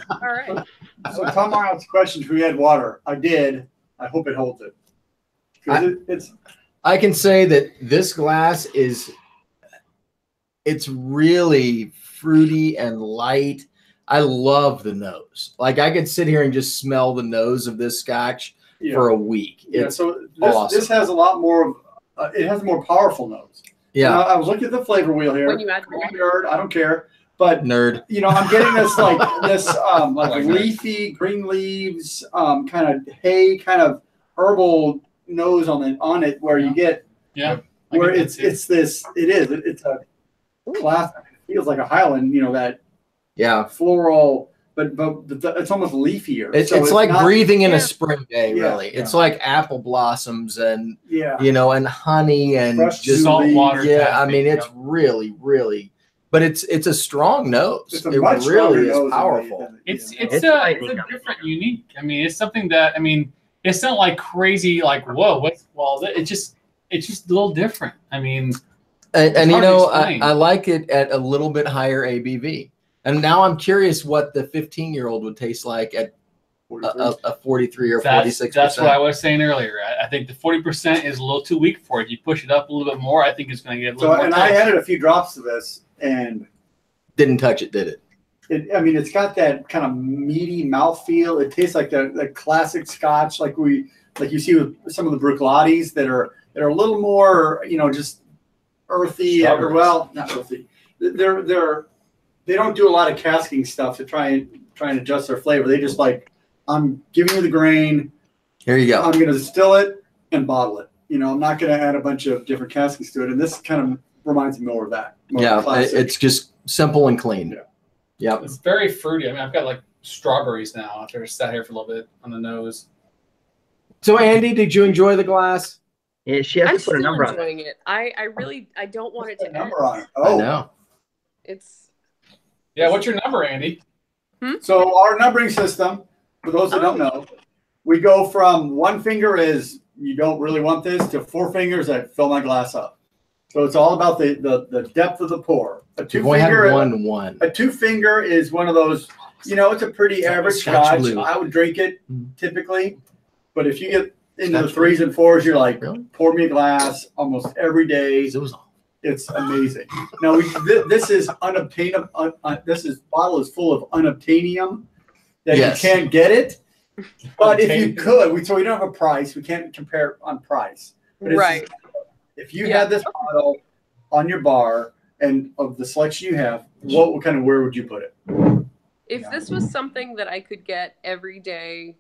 All right. So Tom Arnold's question: who had water? I did. I hope it holds it. I can say that this glass it's really fruity and light. I love the nose. Like I could sit here and just smell the nose of this Scotch for a week. It's so awesome. This has a lot more of, it has a more powerful nose. Yeah. I was looking at the flavor wheel here. When you add nerd, I don't care. But nerd. I'm getting this like leafy green leaves, kind of hay, kind of herbal nose on it where you get where it's a class. It feels like a Highland, that floral. But it's almost leafier. It's like not, breathing in a spring day, really. It's like apple blossoms and and honey and fresh just salt water. Yeah, I mean it's really, really, but it's a strong nose. It really is powerful. It's a different, unique. I mean, it's something that it's not like crazy, like whoa, it's just a little different. I mean, and I like it at a little bit higher ABV. And now I'm curious what the 15-year-old would taste like at a 43 or 46%. That's what I was saying earlier. I think the 40% is a little too weak for it. You push it up a little bit more, I think it's going to get a little more. And I added a few drops to this and didn't touch it, did it? It's got that kind of meaty mouthfeel. It tastes like the classic Scotch, like you see with some of the Bruichlades that are a little more, just earthy. Not earthy. They don't do a lot of casking stuff to try and adjust their flavor. They just I'm giving you the grain. Here you go. I'm going to distill it and bottle it. I'm not going to add a bunch of different castings to it. And this kind of reminds me more of that. It's just simple and clean. Yeah. It's very fruity. I've got like strawberries now after I sat here for a little bit on the nose. So Andy, did you enjoy the glass? Yeah, she has to put a number on it. I'm enjoying it. I don't want it to end. Number on it. Oh, I know. What's your number, Andy? So our numbering system, for those that don't know, we go from 1 finger is you don't really want this to 4 fingers that fill my glass up. So it's all about the depth of the pour. A 2 finger, a 2 finger is one of those. It's a pretty average Scotch. I would drink it typically, but if you get into the 3s and 4s, you're like, pour me a glass almost every day. It's amazing. Now this is unobtainable. Bottle is full of unobtainium that you can't get it. But if you could, so we don't have a price. We can't compare on price. But if you had this bottle on your bar and of the selection you have, where would you put it? If this was something that I could get every day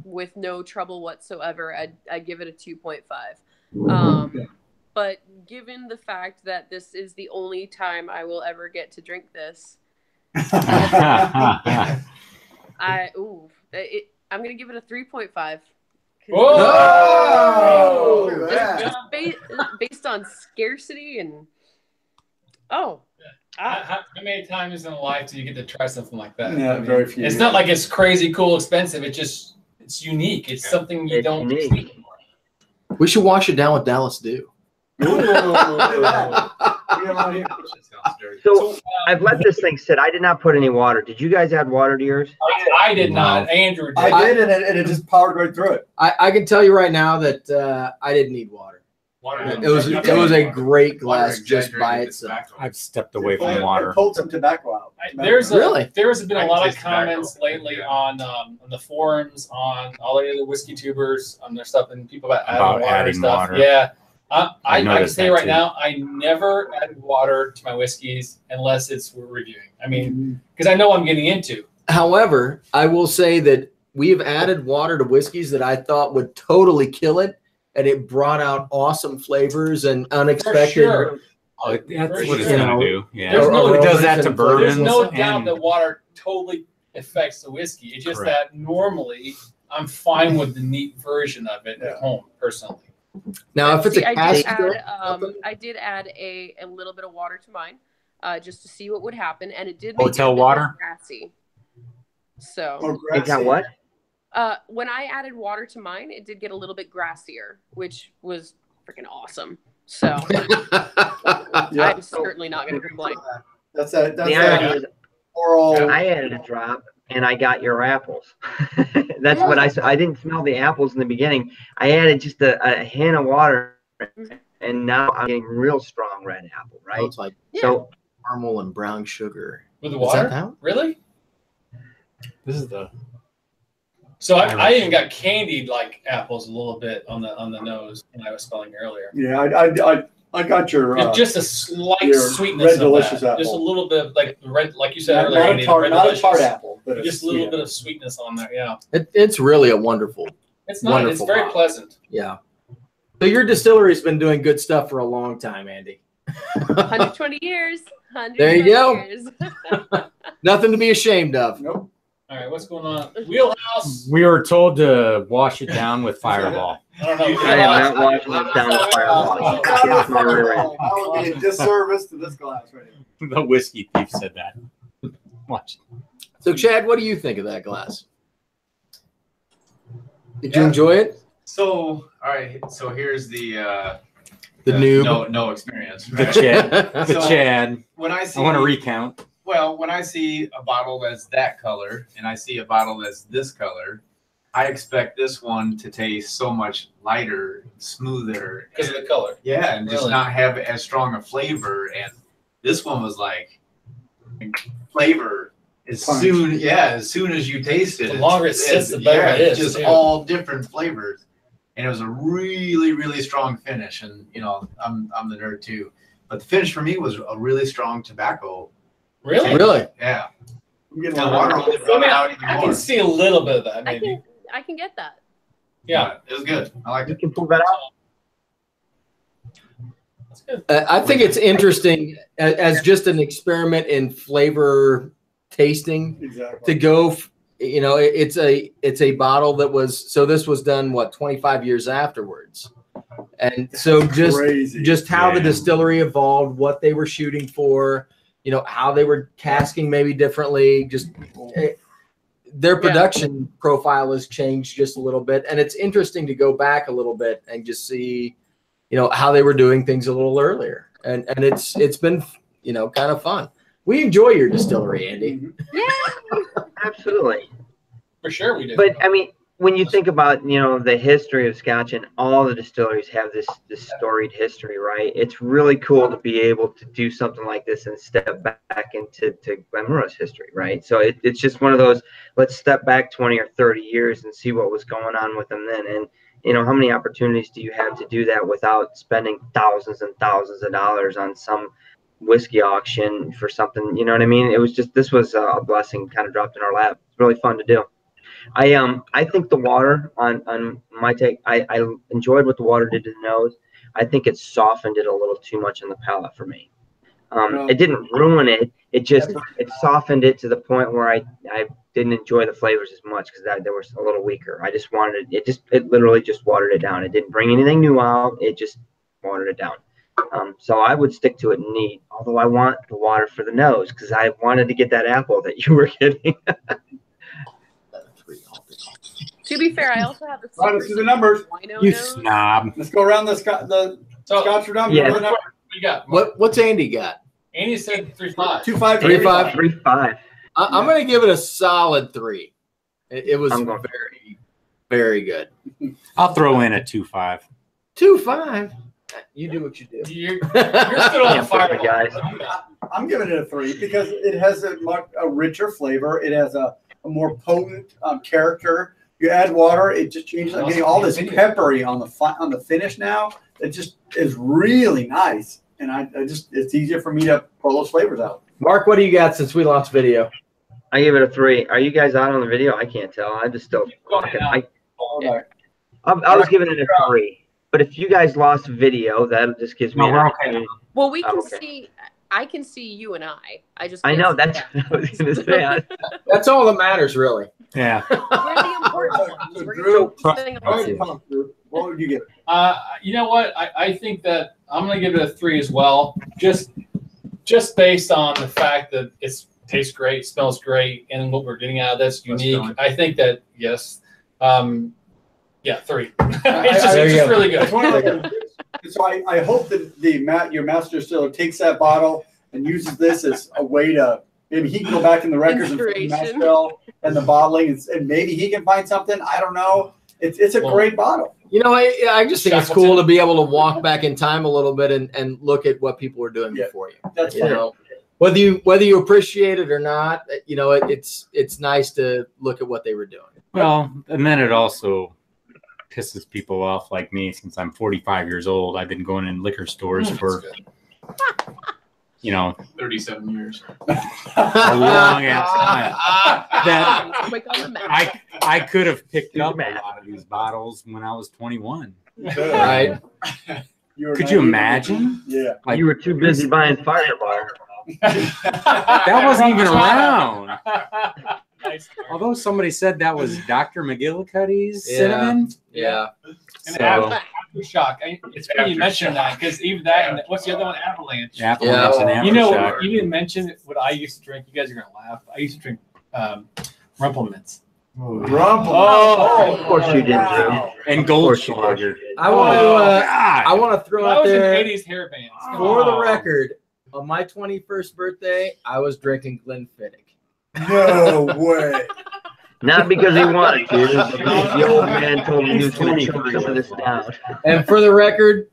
with no trouble whatsoever, I'd give it a 2.5. But given the fact that this is the only time I will ever get to drink this, I'm going to give it a 3.5. Whoa! Just based on scarcity and How many times in life do you get to try something like that? Yeah, very few. It's not like it's crazy, cool, expensive. It's unique. It's something you don't see anymore. We should wash it down with Dallas Dew. So I've let this thing sit. I did not put any water. Did you guys add water to yours? I did not. Andrew did. I did, and it just powered right through it. I can tell you right now that I didn't need water. It was a great glass just by itself. I've stepped away from water. I pulled some tobacco out. There's been a lot of comments lately on the forums, on all the other whiskey tubers, on their stuff, and people about adding water. Yeah. I can say right now, I never add water to my whiskeys unless we're reviewing. I mean, because I know I'm getting into. However, I will say that we have added water to whiskeys that I thought would totally kill it, and it brought out awesome flavors and unexpected. For sure. Oh, that's what it's going to do. Yeah. It does that to bourbon. There's no doubt that water totally affects the whiskey. It's just that normally I'm fine with the neat version of it at home, personally. Now, if it's a cask, I did add a little bit of water to mine, just to see what would happen, and it did make it a bit water grassy. So it got what? When I added water to mine, it did get a little bit grassier, which was freaking awesome. So I'm certainly not going to complain. That's oral. I added a drop, and I got your apples. That's what I didn't smell the apples in the beginning. I added just a hint of water, and now I'm getting real strong red apple, right? Oh, it's like so caramel and brown sugar. With the water? Really? This is the. So I even got candied like apples a little bit on the nose when I was spelling earlier. Yeah, I got your just a slight sweetness red delicious apple. Just a little bit like the red, like you said earlier. Not a tart apple, but just a little bit of sweetness on there. Yeah, it's really a wonderful. It's not. It's very pleasant. Yeah. So your distillery's been doing good stuff for a long time, Andy. 120 years. 120 there you go. Years. Nothing to be ashamed of. Nope. All right, what's going on? Wheelhouse. We were told to wash it down with Fireball. I don't know. I am not washing it down with Fireball. I would be a disservice to this glass right here. The whiskey thief said that. Watch. So, Chad, what do you think of that glass? Did you enjoy it? So, all right. So here's the noob. No experience. Right? The Chad. When I want to recount. Well, when I see a bottle that's that color and I see a bottle that's this color, I expect this one to taste so much lighter, smoother. Because of the color. Yeah, and just not have as strong a flavor. And this one was like flavor as soon as you taste it. The longer it sits, the better it is. Just all different flavors. And it was a really, really strong finish. And, you know, I'm the nerd too. But the finish for me was a really strong tobacco. Really? Really? Yeah. I can see a little bit of that, maybe. I can get that. Yeah, it was good. I like it. You can pull that out. That's good. I think it's interesting as just an experiment in flavor tasting to go. You know, it's a bottle that was this was done 25 years afterwards, and so just how the distillery evolved, what they were shooting for. You know, how they were casking maybe differently, just their production profile has changed just a little bit. And it's interesting to go back a little bit and just see, you know, how they were doing things a little earlier. And it's been, you know, kind of fun. We enjoy your distillery, Andy. Yeah, absolutely. For sure we do. But I mean, when you think about, you know, the history of Scotch, and all the distilleries have this storied history, right? It's really cool to be able to do something like this and step back into Glen Moray's history, right? So it's just one of those, let's step back 20 or 30 years and see what was going on with them then. And, you know, how many opportunities do you have to do that without spending thousands and thousands of dollars on some whiskey auction for something, you know what I mean? It was just, this was a blessing kind of dropped in our lap. It's really fun to do. I think the water on my take, I enjoyed what the water did to the nose. I think it softened it a little too much on the palate for me. It didn't ruin it. It softened it to the point where I didn't enjoy the flavors as much because they were a little weaker. I just wanted it literally just watered it down. It didn't bring anything new out. It just watered it down. So I would stick to it neat, although I want the water for the nose because I wanted to get that apple that you were getting. To be fair, I also have the. All right, let's do the numbers. You snob. Let's go around the Scotch for Dummies. Yeah, what you got? What's Andy got? Andy said 3.5. 2.5. 3.5. 3.5. I'm going to give it a solid 3. It was very, very good. I'll throw in a 2.5. 2.5. You do what you do. You're still on fire, guys. I'm giving it a 3 because it has a richer flavor. It has a more potent character. You add water, it just changes. I'm getting all this peppery on the finish now. It just is really nice, and I just it's easier for me to pull those flavors out. Mark, what do you got since we lost video? I give it a 3. Are you guys out on the video? I can't tell. I'm just still talking. I was giving it a 3. But if you guys lost video, that just gives me. Okay. Well, we can see. I can see you and I. I know that's what I was going to say. That's all that matters, really. Yeah. We're the important ones. So, We're Drew, gonna what would you give it? You know what? I think that I'm going to give it a 3 as well. Just based on the fact that it tastes great, smells great, and what we're getting out of this unique. I think that yes. Yeah, 3. It's just really good. So I hope that your master distiller takes that bottle and uses this as a way to maybe he can go back in the records and the mash bill and the bottling and maybe he can find something. I don't know. It's a great bottle. You know, I just think it's cool to be able to walk back in time a little bit and look at what people were doing before you. That's you know, whether you appreciate it or not, you know, it's nice to look at what they were doing. Well, and then it also pisses people off like me since I'm 45 years old. I've been going in liquor stores for, 37 years. A long ass time. That I could have picked up a lot of these bottles when I was 21. Right? Could you imagine? Yeah. Like, you were too busy buying Firebar. That wasn't even around. Although somebody said that was Dr. McGillicuddy's cinnamon. Yeah. And Aftershock. It's funny you mentioned that because even that and what's the other one? Avalanche. Avalanche and Aftershock. You know, you didn't mention what I used to drink. You guys are gonna laugh. I used to drink Rumplemans. Oh, of course you did. And Goldschlager. I want to throw out there. I was in 80s hair bands. For the record, on my 21st birthday, I was drinking Glenfiddich. No way. Not because he wanted to. The old man told me he was going to choke some of this down. And for the record,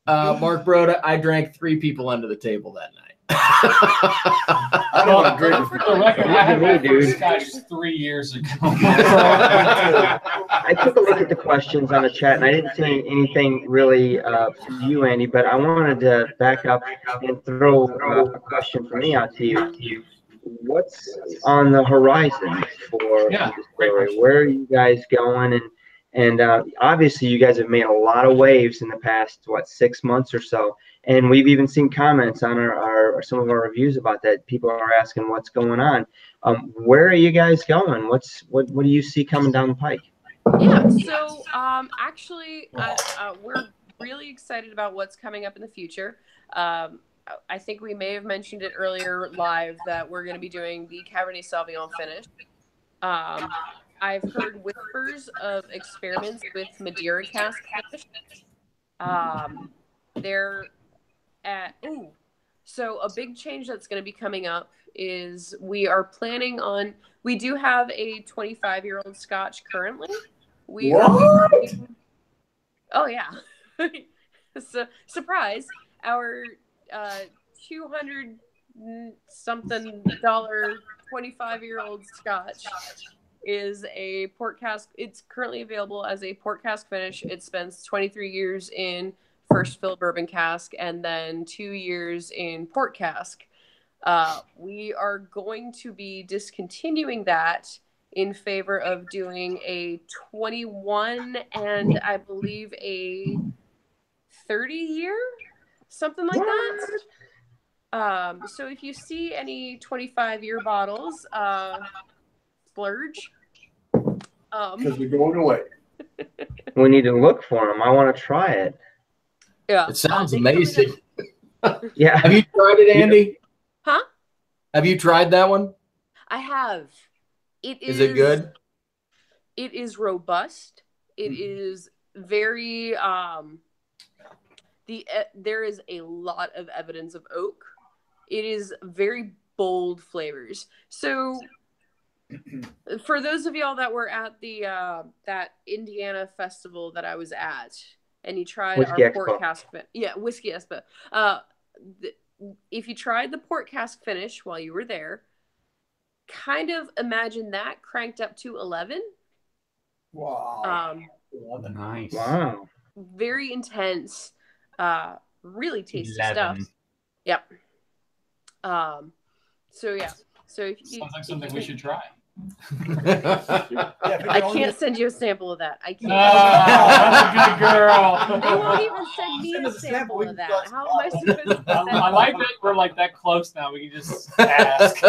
Mark Broda, I drank 3 people under the table that night. I don't want to drink for the record. I had my first Scotch 3 years ago. I took a look at the questions on the chat, and I didn't see anything really to you, Andy, but I wanted to back up and throw a question from me out to you. What's on the horizon for the story? Where are you guys going? And obviously, you guys have made a lot of waves in the past 6 months or so, and we've even seen comments on some of our reviews about that. People are asking what's going on. Where are you guys going? What do you see coming down the pike? Yeah, so actually, we're really excited about what's coming up in the future. I think we may have mentioned it earlier live that we're going to be doing the Cabernet Sauvignon finish. I've heard whispers of experiments with Madeira cask finish. So a big change that's going to be coming up is we are planning on. We do have a 25-year-old Scotch currently. Oh yeah, surprise! Our $200-something 25-year-old Scotch is a port cask. It's currently available as a port cask finish. It spends 23 years in first fill bourbon cask and then 2 years in port cask. We are going to be discontinuing that in favor of doing a 21 and I believe a 30-year. Something like that. So if you see any 25-year bottles, splurge. Because we're going away. We need to look for them. I want to try it. Yeah. It sounds amazing. Yeah. Have you tried it, Andy? Huh? Have you tried that one? I have. Is it good? It is robust. It is very there is a lot of evidence of oak. It is very bold flavors. So for those of y'all that were at the that Indiana festival that I was at, and you tried Whiskey our Expo. port cask Whiskey Expo. If you tried the port cask finish while you were there, kind of imagine that cranked up to 11. Wow. Nice. Wow. Very intense, really tasty 11. stuff. Yep. So yeah. So if you, Sounds like something we should try. I can't send you a sample of that. I can't. That's a good girl. They won't even send me a sample of that. How am I supposed to send I like that we're like that close now. We can just ask.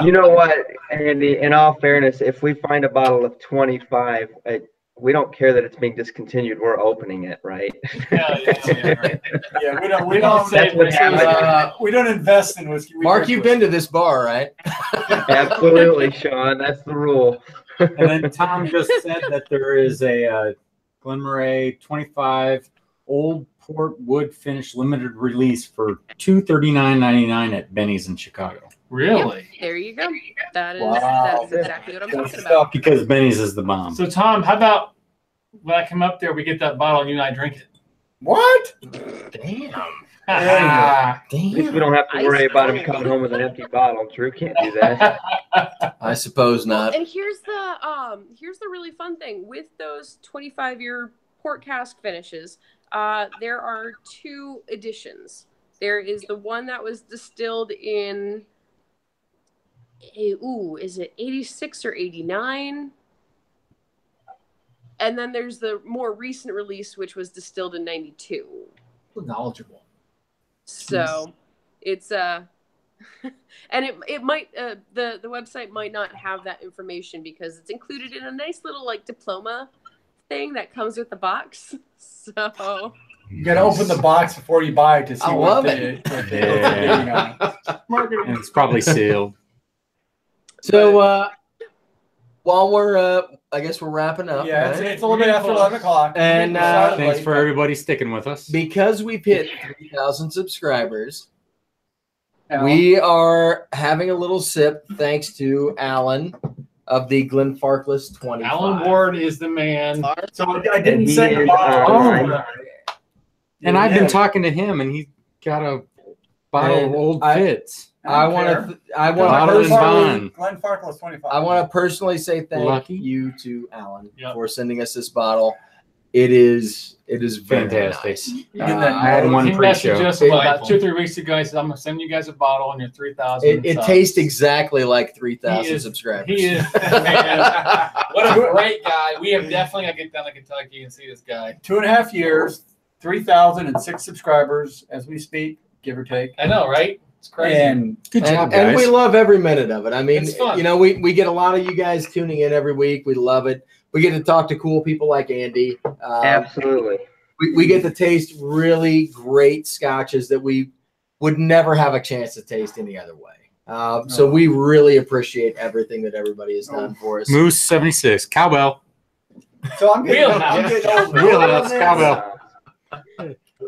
You know what, Andy? In all fairness, if we find a bottle of 25, we don't care that it's being discontinued. We're opening it, right? Yeah, Yeah, we don't That's what happens. we don't invest in whiskey. We Mark, drink you've whiskey. been to this bar, right? Absolutely, Sean. That's the rule. And then Tom just said that there is a Glen Moray 25 Old Port Wood Finish limited release for $239.99 at Benny's in Chicago. Really? There you go. That is Wow. that's exactly what I'm Good talking stuff. about. Because Benny's is the bomb. So Tom, how about when I come up there, we get that bottle and you and I drink it? What? Damn. Ah. At least we don't have to worry about him coming home with an empty bottle. Drew can't do that. I suppose not. And here's the really fun thing with those 25-year port cask finishes. There are 2 editions. There is the one that was distilled in is it 86 or 89? And then there's the more recent release, which was distilled in 92. Knowledgeable. So it's and it might the website might not have that information because it's included in a nice little like diploma thing that comes with the box. So You gotta open the box before you buy it to see I what love they, it. what Yeah. And it's probably sealed. So while we're I guess we're wrapping up. Yeah, right? it's a little bit after 11 o'clock. And, Thanks for everybody sticking with us. because we've hit 3,000 subscribers, Alan. we are having a little sip thanks to Alan of the Glenfarclas 25. Alan Ward is the man. So I didn't And he send the is, bottle. And I've been talking to him, and he got a bottle of old Fitz. I want to Bottle and bond. Glenfarclas 25. I want to personally say thank Lucky. you to Alan Yep. for sending us this bottle. It is very Fantastic. nice. I had one He messaged pre-show. us about 2 or 3 weeks ago. He said, "I'm gonna send you guys a bottle, and you're 3,000." It tastes exactly like 3,000 He is- subscribers. He is. Man, what a great guy. We have definitely got to get down to Kentucky and see this guy. 2.5 years, 3,006 subscribers as we speak, give or take. I know, right? It's crazy. And Good job, And guys. we love every minute of it. I mean, It's fun. you know, we get a lot of you guys tuning in every week. We love it. We get to talk to cool people like Andy. Absolutely. We get to taste really great scotches that we would never have a chance to taste any other way. So we really appreciate everything that everybody has done for us. Moose 76, cowbell. so I'm getting, Wheelhouse. I'm getting old. Wheelhouse, cowbell.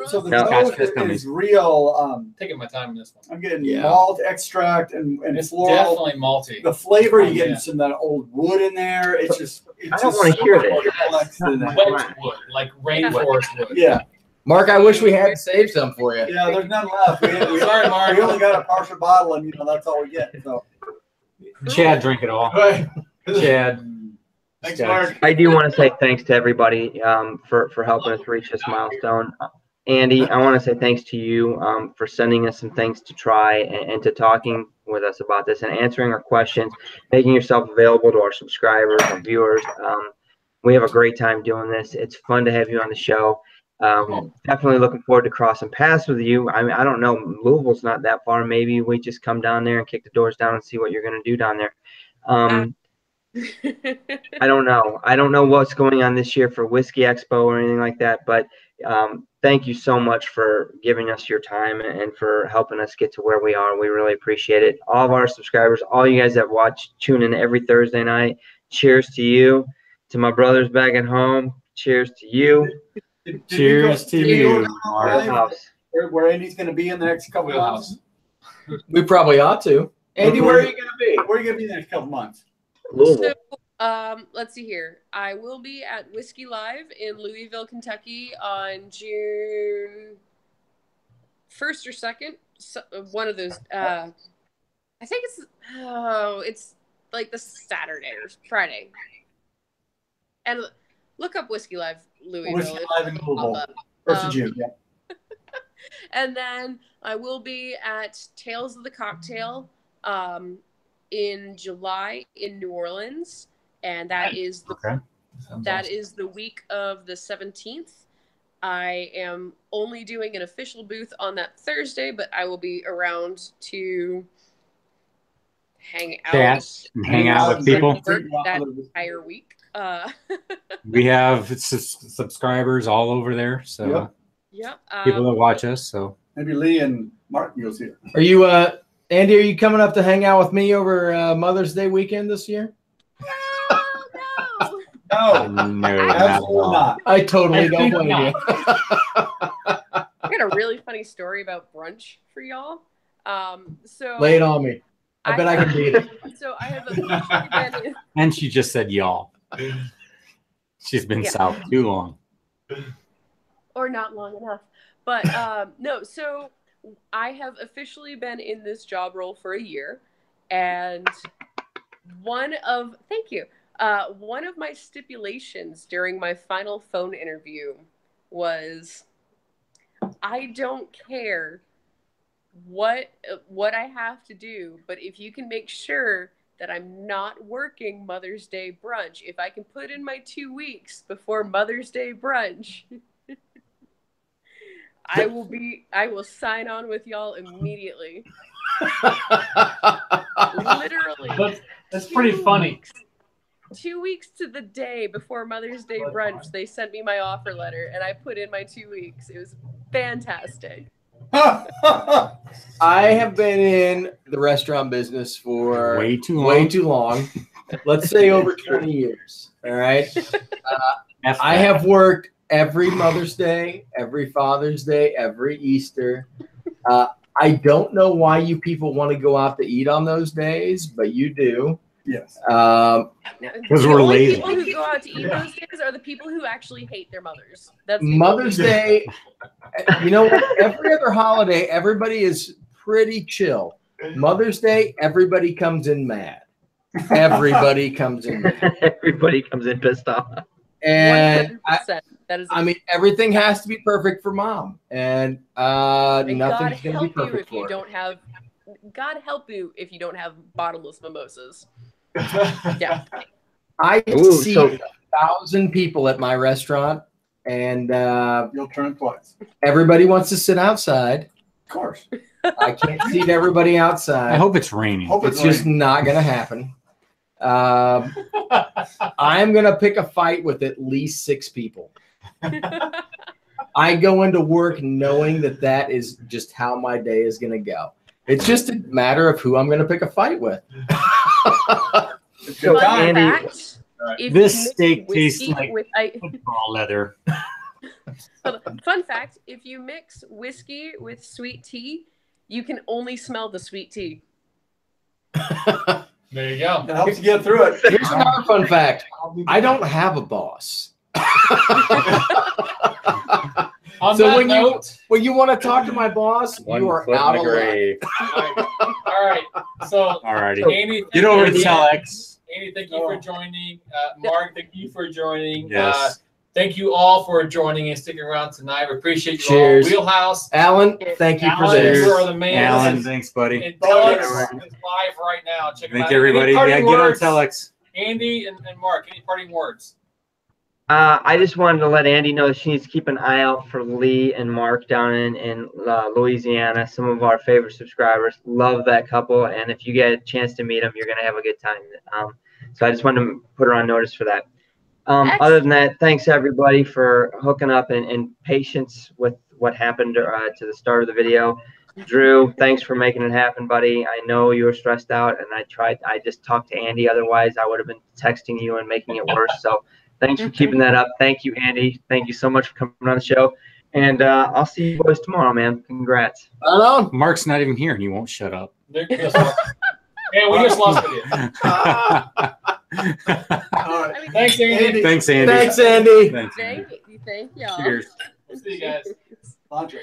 So the No, nose Scotch Dummies. is real. Taking my time in this one. I'm getting Yeah. malt extract and It's floral. definitely malty. The flavor, Oh, you getting yeah. some of that old wood in there. It's just. I don't want to hear this. Wet wood, like rainforest wood. Yeah, Mark, I wish we had saved some for you. yeah. There's none left. Sorry, Mark. We only got a partial bottle, and that's all we get. So. Chad, drink it all. Chad. Thanks, Scotch. Mark. I do want to say thanks to everybody for helping us reach this milestone. Andy, I want to say thanks to you for sending us some things to try and to talking with us about this and answering our questions, making yourself available to our subscribers and viewers. We have a great time doing this. It's fun to have you on the show. Definitely looking forward to crossing paths with you. I mean, I don't know, Louisville's not that far. Maybe we just come down there and kick the doors down and see what you're going to do down there. I don't know. I don't know what's going on this year for Whiskey Expo or anything like that, but thank you so much for giving us your time and for helping us get to where we are. We really appreciate it. All of our subscribers, all you guys that watch, tune in every Thursday night. Cheers to you. To my brothers back at home, cheers to you. Cheers to you. Where Andy's going to be in the next couple of months? We probably ought to. Andy, where are you going to be? Where are you going to be in the next couple months? Louisville. So, let's see here. I will be at Whiskey Live in Louisville, Kentucky on June 1st or 2nd. So, one of those. I think it's like the Saturday or Friday. And look up Whiskey Live Louisville. Whiskey Live in Louisville. 1st of June, yeah. And then I will be at Tales of the Cocktail in July in New Orleans, and that is the week of the 17th. I am only doing an official booth on that Thursday, but I will be around to hang out with people that entire week. We have subscribers all over there, so people that watch us. So maybe Lee and Mark goes here. Are you, Andy? Are you coming up to hang out with me over Mother's Day weekend this year? No, absolutely not. I totally don't blame you. I got a really funny story about brunch for y'all. So lay it on me. I bet I can beat it. So I have officially been in. And she just said y'all. She's been south too long. Or not long enough. But no, so I have officially been in this job role for a year. And one of my stipulations during my final phone interview was, I don't care what I have to do, but if you can make sure that I'm not working Mother's Day brunch, if I can put in my 2 weeks before Mother's Day brunch, I will sign on with y'all immediately. Literally. That's pretty funny. 2 weeks to the day before Mother's Day brunch, they sent me my offer letter, and I put in my 2 weeks. It was fantastic. I have been in the restaurant business for way too long. Let's say over 20 years. All right. I have worked every Mother's Day, every Father's Day, every Easter. I don't know why you people want to go out to eat on those days, but you do. Yes. Because we're lazy. The people who go out to eat those days are the people who actually hate their mothers. That's Mother's Day. You know what? Every other holiday, everybody is pretty chill. Mother's Day, everybody comes in mad. Everybody comes in mad. Everybody comes in pissed off. And I mean, everything has to be perfect for mom, and nothing's going to be perfect for her. God help you if you don't have bottomless mimosas. Yeah. I see 1,000 people at my restaurant, and you'll turn twice. Everybody wants to sit outside. Of course. I can't seat everybody outside. I hope it's raining. It's just not going to happen. I'm going to pick a fight with at least 6 people. I go into work knowing that is just how my day is going to go. It's just a matter of who I'm going to pick a fight with. So, Andy, this steak tastes like football leather. Fun fact, if you mix whiskey with sweet tea, you can only smell the sweet tea. There you go. It helps you get through it. Here's another fun fact. I don't have a boss. So when you want to talk to my boss, you are out of luck. All right. So Andy, get over to Telex. Andy, thank you for joining. Mark, thank you for joining. Yes. Thank you all for joining and sticking around tonight. We appreciate you Cheers. all. Wheelhouse. Alan, thank you for this. You are the man. Alan, thanks, buddy. And Telex is live right now. Check it out. Thank everybody. Yeah, get on Telex. Andy and Mark, any parting words? I just wanted to let Andy know that she needs to keep an eye out for Lee and Mark down in Louisiana. Some of our favorite subscribers love that couple, and if you get a chance to meet them, you're gonna have a good time. So I just wanted to put her on notice for that. Other than that, thanks everybody for hooking up and patience with what happened to the start of the video. Drew, thanks for making it happen, buddy. I know you were stressed out, and I just talked to Andy. Otherwise, I would have been texting you and making it worse. So thanks for keeping that up. Thank you, Andy. Thank you so much for coming on the show. And I'll see you boys tomorrow, man. Congrats. Hello. Mark's not even here, and he won't shut up. Yeah, we just lost with you. All right. Thanks, Andy. Thanks, Andy. Thanks, Andy. Thanks, Thank y'all. Cheers. We'll see you guys. Andre.